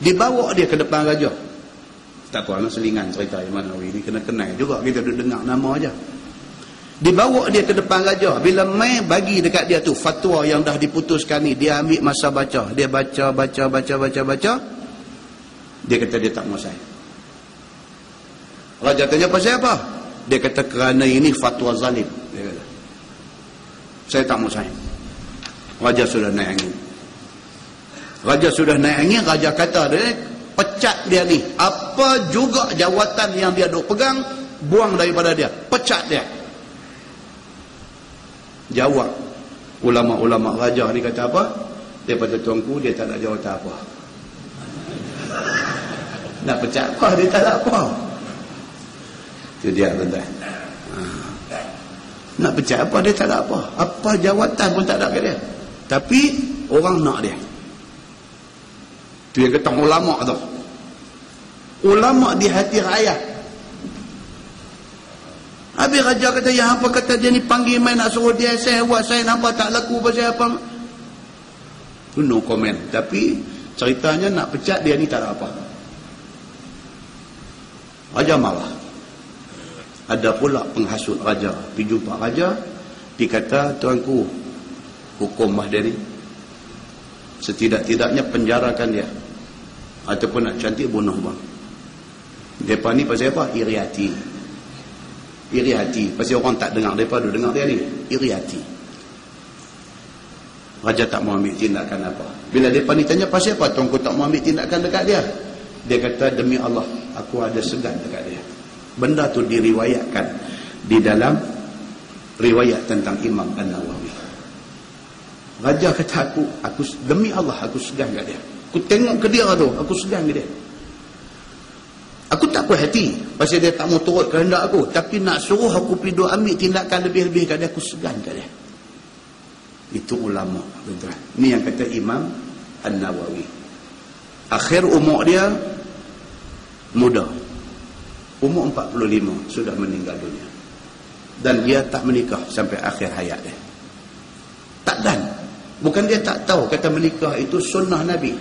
Dibawa dia ke depan raja. Tak apa, selingan cerita Imam Nawawi ni, kena kenal juga, kita duduk dengar nama aja. Dibawa dia ke depan raja. Bila mai bagi dekat dia tu fatwa yang dah diputuskan ni, dia ambil masa baca. Dia baca. Dia kata dia tak mau sign. Raja tanya pasal apa? Dia kata kerana ini fatwa zalim. Dia kata, saya tak mau sign. Raja sudah naik angin. Raja sudah naik angin, raja kata dia, pecat dia ni. Apa juga jawatan yang dia duk pegang, buang daripada dia. Pecat dia. Jawab ulama-ulama raja ni kata apa? Dia kata, tuanku, dia tak nak jawatan apa. Nak pecat apa? Dia tak nak apa. Itu dia, tuan-tuan. Nak pecat apa? Dia tak nak apa. Apa jawatan pun tak ada ke dia. Tapi orang nak dia. Itu yang kata ulama tu. Ulama di hati rakyat. Habis raja kata, yang apa kata dia ni panggil main nak suruh dia, saya buat, saya nampak tak laku pasal apa. No comment. Tapi ceritanya nak pecat dia ni tak ada apa. Raja marah. Ada pula penghasut raja pergi jumpa raja, dia kata, tuanku, hukumlah dia ni, setidak-tidaknya penjarakan dia, ataupun nak cantik bunuh bang. Mereka ni pasal apa? Iri hati. Iri hati. Pasal orang tak dengar mereka, dia dengar dia ni. Iri hati. Raja tak mau ambil tindakan apa. Bila mereka ni tanya, pasal apa tuanku tak mau ambil tindakan dekat dia? Dia kata, demi Allah, aku ada segan dekat dia. Benda tu diriwayatkan di dalam riwayat tentang Imam An-Nawawi. Raja kata, aku demi Allah, aku segan kat dia. Aku tengok ke dia tu, aku segan ke dia. Aku tak puas hati pasal dia tak mau turut kehendak aku, tapi nak suruh aku pergi ambil tindakan lebih-lebih kat dia, aku segan kat dia. Itu ulama, tuan-tuan. Ini yang kata Imam An-Nawawi. Akhir umur dia muda, umur 45 sudah meninggal dunia, dan dia tak menikah sampai akhir hayat dia. Tak dan. Bukan dia tak tahu kata menikah itu sunnah Nabi.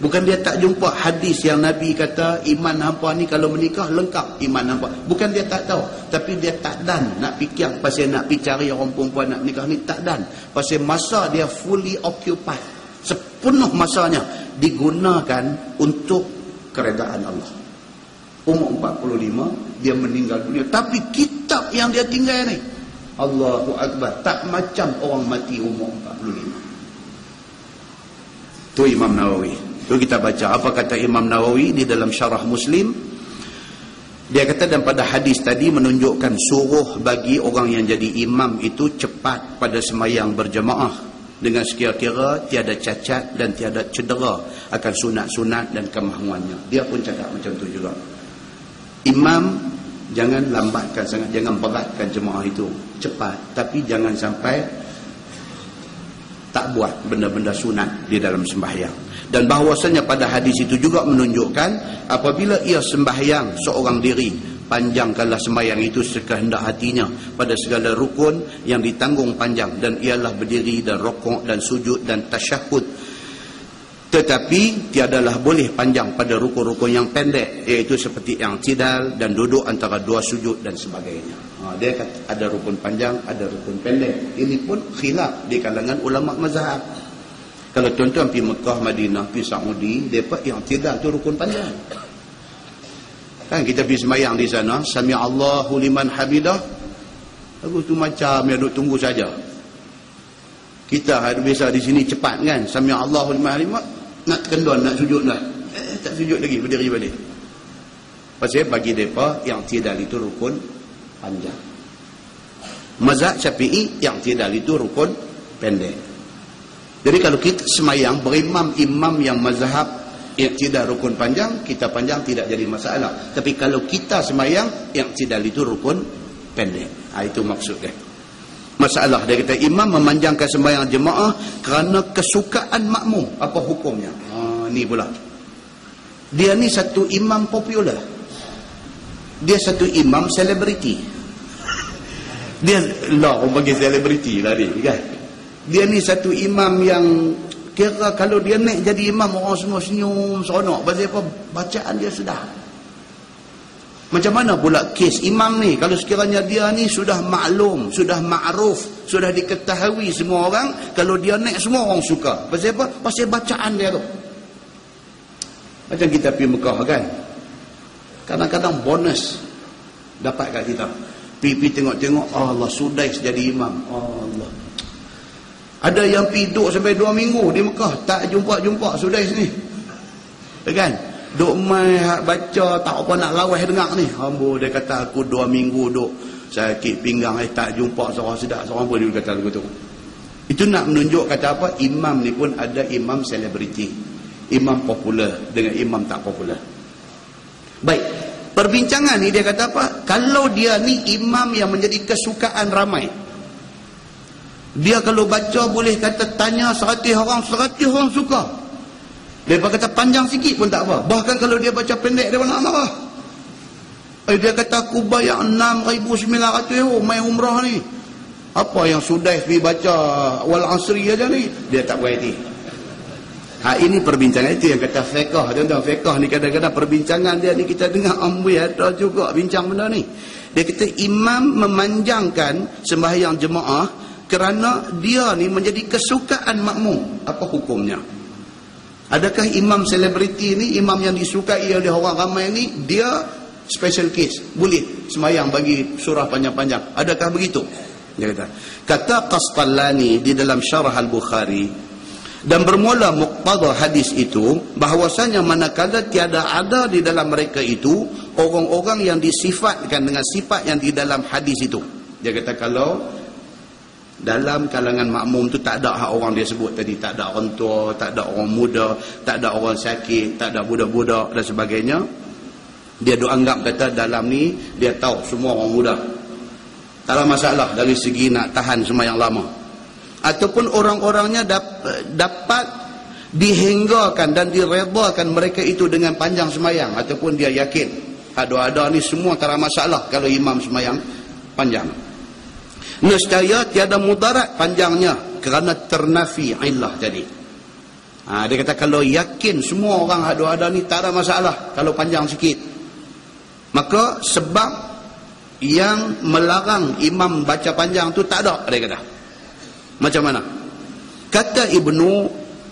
Bukan dia tak jumpa hadis yang Nabi kata iman hampa ni kalau menikah lengkap iman hampa. Bukan dia tak tahu, tapi dia tak dan nak fikir pasal nak pergi cari orang perempuan nak menikah ni, tak dan. Pasal masa dia fully occupied, sepenuh masanya digunakan untuk keredaan Allah. Umur 45 dia meninggal dunia, tapi kitab yang dia tinggal ni, Allahu Akbar, tak macam orang mati umur 45. Tu Imam Nawawi. Tu kita baca apa kata Imam Nawawi di dalam Syarah Muslim. Dia kata, dan pada hadis tadi menunjukkan suruh bagi orang yang jadi imam itu cepat pada sembahyang berjemaah dengan sekira-kira tiada cacat dan tiada cedera akan sunat-sunat dan kemahuannya. Dia pun cakap macam tu juga. Imam jangan lambatkan sangat, jangan beratkan jemaah itu, cepat, tapi jangan sampai tak buat benda-benda sunat di dalam sembahyang. Dan bahawasanya pada hadis itu juga menunjukkan apabila ia sembahyang seorang diri, panjangkanlah sembahyang itu sekehendak hatinya pada segala rukun yang ditanggung panjang, dan ialah berdiri dan rokok dan sujud dan tasyahud. Tetapi tiadalah boleh panjang pada rukun-rukun yang pendek, iaitu seperti yang i'tidal dan duduk antara dua sujud dan sebagainya. Dia kata ada rukun panjang, ada rukun pendek. Ini pun khilaf di kalangan ulama mazhab. Kalau tuan-tuan pergi Mekah, Madinah, pergi Saudi, mereka i'tidal tu rukun panjang. Kan kita pergi sembahyang di sana, sami Allahu liman hamidah, aku tu macam yang duk tunggu saja. Kita biasa di sini cepat kan, sami Allahu liman hamidah, nak kendon, nak sujud dah. Tak sujud lagi, berdiri balik. Pasal bagi mereka i'tidal itu rukun panjang. Mazhab Syafi'i i'tidal itu rukun pendek. Jadi kalau kita semayang berimam-imam yang mazhab i'tidal rukun panjang, kita panjang tidak jadi masalah. Tapi kalau kita semayang i'tidal itu rukun pendek. Itu maksud dia. Masalah dia kata imam memanjangkan sembahyang jemaah kerana kesukaan makmum. Apa hukumnya? Ni pula. Dia ni satu imam popular. Dia satu imam selebriti. Dia lah orang bagi selebriti lah ni kan. Dia ni satu imam yang kira kalau dia naik jadi imam orang semua senyum seronok. Pasal apa? Bacaan dia sedap. Macam mana pula kes imam ni? Kalau sekiranya dia ni sudah maklum, sudah ma'ruf, sudah diketahui semua orang, kalau dia naik semua orang suka. Pasal apa? Pasal bacaan dia tu. Macam kita pergi Mekah kan, kadang-kadang bonus dapat kat kita. Pergi tengok-tengok, Allah Sudais jadi imam. Allah, Ada yang piduk sampai 2 minggu di Mekah, tak jumpa sudai sini. Kan? Duk mai baca tak apa nak lawas dengar ni. Hamba dia kata aku 2 minggu duk sakit pinggang, tak jumpa seorang sedap seorang pun, dia kata begitu. Itu nak menunjuk kata apa? Imam ni pun ada imam selebriti, imam popular dengan imam tak popular. Baik, perbincangan ni dia kata apa? Kalau dia ni imam yang menjadi kesukaan ramai, dia kalau baca boleh kata tanya 100 orang suka. Dia kata panjang sikit pun tak apa. Bahkan kalau dia baca pendek dia nak marah. Dia kata aku bayar 6,900 euro main umrah ni. Apa yang sudah pergi baca wal asri aja ni, dia tak berhati. Ini perbincangan itu yang kata fiqh. Tuan-tuan, fiqh ni kadang-kadang perbincangan dia ni kita dengar ambil ada juga bincang benda ni. Dia kata imam memanjangkan sembahyang jemaah kerana dia ni menjadi kesukaan makmum. Apa hukumnya? Adakah imam selebriti ni, imam yang disukai oleh orang ramai ni, dia special case? Boleh sembahyang bagi surah panjang-panjang? Adakah begitu? Dia kata Qastalani di dalam Syarah Al-Bukhari, dan bermula muqtada hadis itu bahawasanya manakala tiada ada di dalam mereka itu orang-orang yang disifatkan dengan sifat yang di dalam hadis itu. Dia kata kalau dalam kalangan makmum tu tak ada hak orang dia sebut tadi, tak ada orang tua, tak ada orang muda, tak ada orang sakit, tak ada budak-budak dan sebagainya, dia duk anggap kata dalam ni dia tahu semua orang muda, tak ada masalah dari segi nak tahan sembahyang lama. Ataupun orang-orangnya dapat dihinggakan dan diredakan mereka itu dengan panjang sembahyang, ataupun dia yakin ada ni semua tak ada masalah kalau imam sembahyang panjang. Nescaya tiada mudarat panjangnya kerana ternafi illah tadi. Dia kata kalau yakin semua orang ada ni tak ada masalah kalau panjang sikit, maka sebab yang melarang imam baca panjang tu tak ada, dia kata. Macam mana? Kata Ibnu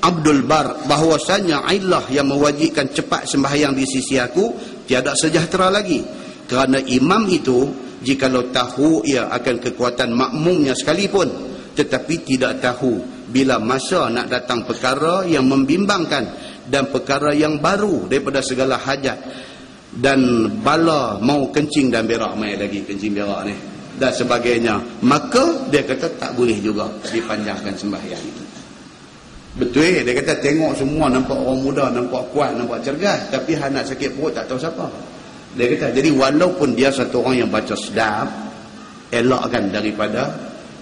Abdul Bar bahawasanya illah yang mewajibkan cepat sembahyang di sisi aku tiada sejahtera lagi, kerana imam itu jikalau tahu ia akan kekuatan makmumnya sekalipun, tetapi tidak tahu bila masa nak datang perkara yang membimbangkan dan perkara yang baru daripada segala hajat, dan bala mau kencing dan berak, mai lagi kencing berak ni dan sebagainya, maka dia kata tak boleh juga dipanjangkan sembahyang itu. Betul, dia kata tengok semua nampak orang muda, nampak kuat, nampak cergas, tapi hang nak sakit perut tak tahu siapa. Dia kata jadi walaupun dia satu orang yang baca sedap, elakkan daripada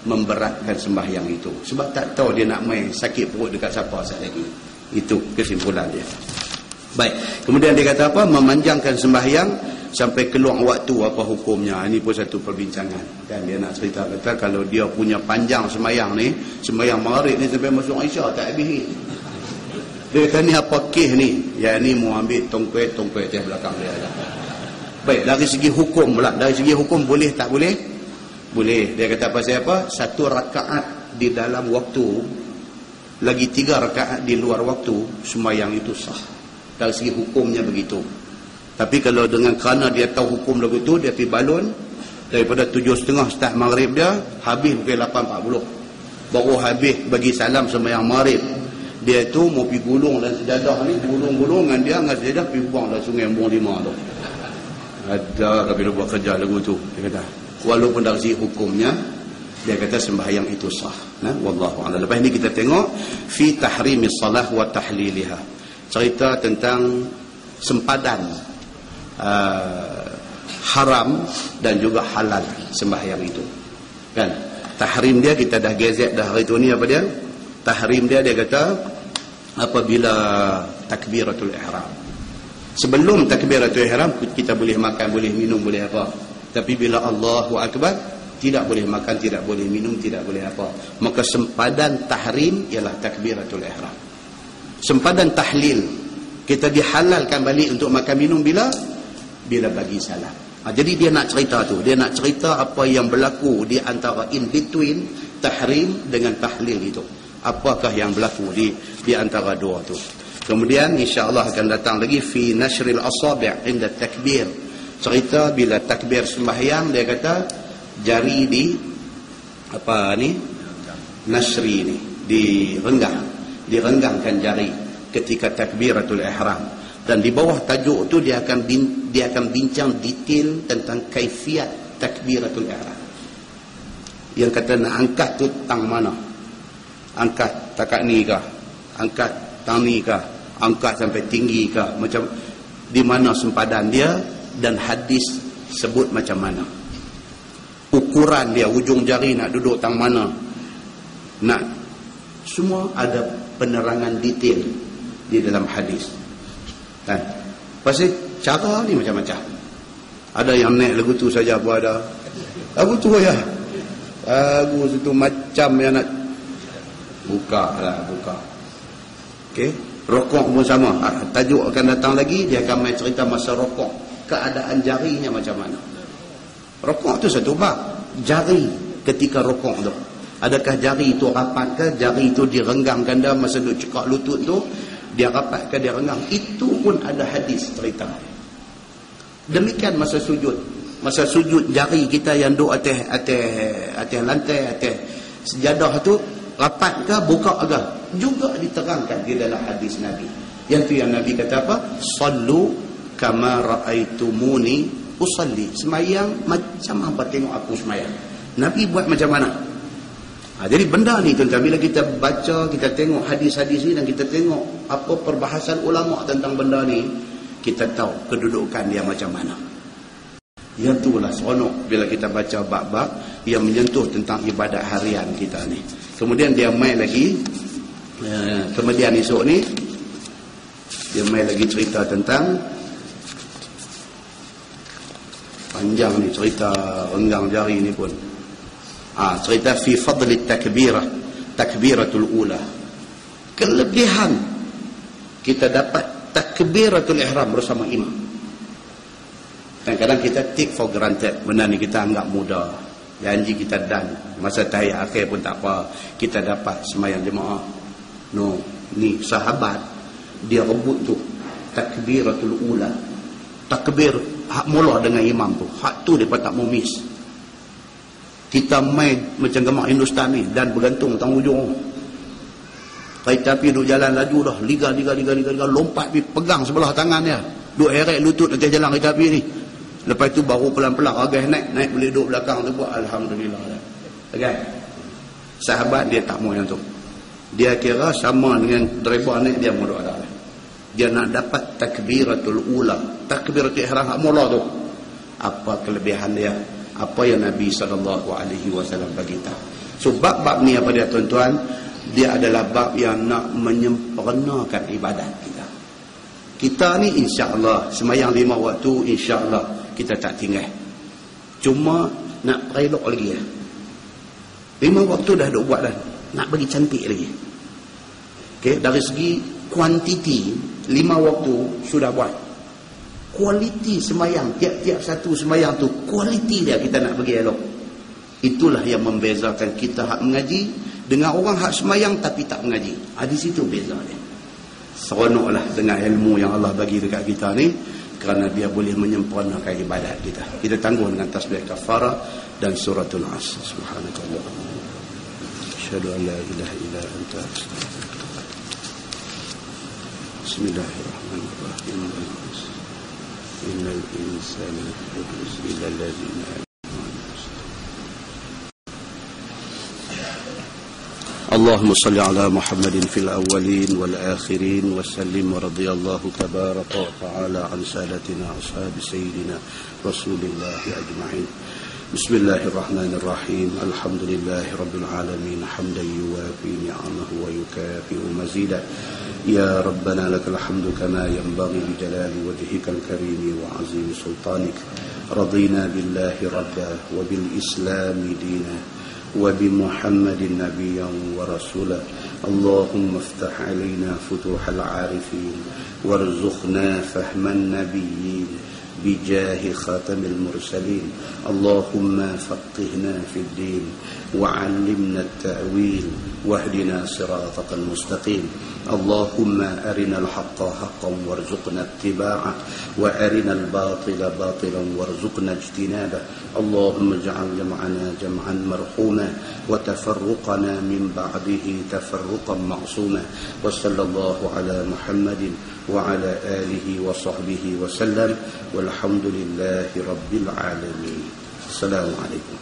memberatkan sembahyang itu, sebab tak tahu dia nak main sakit perut dekat siapa saat lagi. Itu kesimpulan dia. Baik, kemudian dia kata apa? Memanjangkan sembahyang sampai keluar waktu, apa hukumnya? Ini pun satu perbincangan. Kan dia nak cerita kata kalau dia punya panjang sembahyang ni, sembahyang maghrib ni sampai masuk Isyak tak habis. Dia kata ni apa kes ni? Ya ni mau ambil tongpet atas belakang dia lah. Baik, dari segi hukum pula. Dari segi hukum boleh tak boleh? Boleh. Dia kata pasal apa? 1 rakaat di dalam waktu, lagi 3 rakaat di luar waktu, sembahyang itu sah. Dari segi hukumnya begitu. Tapi kalau dengan kerana dia tahu hukum lagu tu, dia pergi balon daripada 7.30 start maghrib dia, habis pukul 8.40. Baru habis bagi salam sembahyang maghrib. Dia tu mau pergi gulung dan sejadah ni, gulung-gulungan dia dengan sejadah pergi buang dalam sungai Buang 5 tu. Ada tapi dia buat kerja lagu tu, dia kata walaupun dari segi hukumnya dia kata sembahyang itu sah. Wallahu a'lam. Lepas ni kita tengok fi tahrimis salah wa tahliliha, cerita tentang sempadan haram dan juga halal sembahyang itu. Kan tahrim dia kita dah gazet dah hari tu ni, apa dia tahrim dia? Dia kata apabila takbiratul ihram, sebelum takbiratul ihram kita boleh makan, boleh minum, boleh apa. Tapi bila Allahu Akbar tidak boleh makan, tidak boleh minum, tidak boleh apa. Maka sempadan tahrim ialah takbiratul ihram. Sempadan tahlil kita dihalalkan balik untuk makan minum bila bagi salam. Jadi dia nak cerita tu, dia nak cerita apa yang berlaku di antara in between tahrim dengan tahlil itu. Apakah yang berlaku di antara dua tu. Kemudian insya-Allah akan datang lagi fi nashril asabi' inda takbir. Cerita bila takbir sembahyang, dia kata jari di apa ni? Nasri ni, direnggangkan jari ketika takbiratul ihram. Dan di bawah tajuk tu dia akan bincang detail tentang kaifiat takbiratul ihram. Yang kata nak angkat tu tang mana? Angkat takat ni kah? Angkat tang ni kah? Angkat sampai tinggi kah? Macam di mana sempadan dia, dan hadis sebut macam mana? Ukuran dia, ujung jari nak duduk tang mana? Nak, semua ada penerangan detail di dalam hadis. Kan? Pasal cara ni macam-macam. Ada yang naik lagu tu saja pun ada. Lagu tu ya. Lagu tu macam yang nak buka. Okey. Rokok pun sama. Tajuk akan datang lagi, dia akan main cerita masa rokok. Keadaan jarinya macam mana. Rokok tu satu bab. Jari ketika rokok tu. Adakah jari itu rapat ke? Jari itu direnggangkan dah masa duk cekak lutut tu. Dia rapat ke dia renggang? Itu pun ada hadis cerita. Demikian masa sujud. Masa sujud jari kita yang duk atas lantai, atas sejadah tu rapat ke buka ke? Juga diterangkan di dalam hadis Nabi. Yang tu yang Nabi kata apa? Sallu kama ra'aitumuni usalli. Semayang macam apa tengok aku semayang. Nabi buat macam mana? Jadi benda ni tuan-tuan, bila kita baca, kita tengok hadis-hadis ni dan kita tengok apa perbahasan ulama tentang benda ni, kita tahu kedudukan dia macam mana. Yang itulah seronok bila kita baca bab-bab yang menyentuh tentang ibadat harian kita ni. Kemudian dia main lagi, kemudian esok ni dia main lagi cerita tentang, panjang ni cerita renggang jari ni pun. Cerita fi fadli takbiratul ula. Kelebihan kita dapat takbiratul ihram bersama imam. Kadang-kadang kita take for granted benda ni, kita anggap mudah. Janji kita dan masa tahiyat akhir pun tak apa, kita dapat sembahyang jemaah. No, ni sahabat dia rebut tu takbiratul ula. Takbir hak mula dengan imam tu. Hak tu depa tak mau miss. Kita main macam gemak Hindustan ni dan bergantung tang ujung. Kereta api duk jalan laju dah, liga lompat pergi pegang sebelah tangan dia. Duk heret lutut atas jalan kereta api ni. Lepas tu baru pelan-pelan agak naik boleh duduk belakang tu buat alhamdulillah dah. Kan? Sahabat dia tak mau yang tu. Dia kira sama dengan driver naik dia mau doa dah. Dia nak dapat takbiratul ula, takbiratul ihram hak mula tu. Apa kelebihan dia? Apa yang Nabi SAW bagi tahu. So bab-bab ni apa dia tuan-tuan? Dia adalah bab yang nak menyempurnakan ibadat kita. Kita ni insya-Allah sembahyang 5 waktu, insya-Allah kita tak tinggal. Cuma nak elok lagi ya. 5 waktu dah duk buat dah. Nak bagi cantik lagi. Okey, dari segi kuantiti 5 waktu sudah buat. Kualiti sembahyang, tiap-tiap satu sembahyang tu kualiti dia kita nak bagi elok. Itulah yang membezakan kita hak mengaji dengan orang hak sembahyang tapi tak mengaji. Di situ beza dia. Seronoklah dengan ilmu yang Allah bagi dekat kita ni, kerana dia boleh menyempurnakan ibadat kita. Kita tangguh dengan tasbih kafarah dan suratul Asr. Subhanakallah. Asyhadu an la ilaha illa anta astaghfiruka. Bismillahirrahmanirrahim. Innal insana lafi khusr illa alladhina اللهم صل على محمد في الأولين والآخرين وسلم ورضي الله تبارك وتعالى عن سادتنا أصحاب سيدنا رسول الله أجمعين. بسم الله الرحمن الرحيم. الحمد لله رب العالمين حمدا يوافي نعمه ويكافئ مزيدا. يا ربنا لك الحمد كما ينبغي لجلال وجهك الكريم وعظيم سلطانك. رضينا بالله ربا وبالإسلام دينا وبمحمد نبيا ورسولا اللهم افتح علينا فتوح العارفين وارزقنا فهم النبيين بجاه خاتم المرسلين. اللهم فقهنا في الدين وعلمنا التأويل واهدنا صراطك المستقيم. اللهم أرنا الحق حقا وارزقنا اتباعه وأرنا الباطل باطلا وارزقنا اجتنابه. اللهم اجعل جمعنا جمعا مرحوما وتفرقنا من بعده تفرقا معصوما. وصلى الله على محمد وعلى آله وصحبه وسلم والحمد لله رب العالمين. السلام عليكم.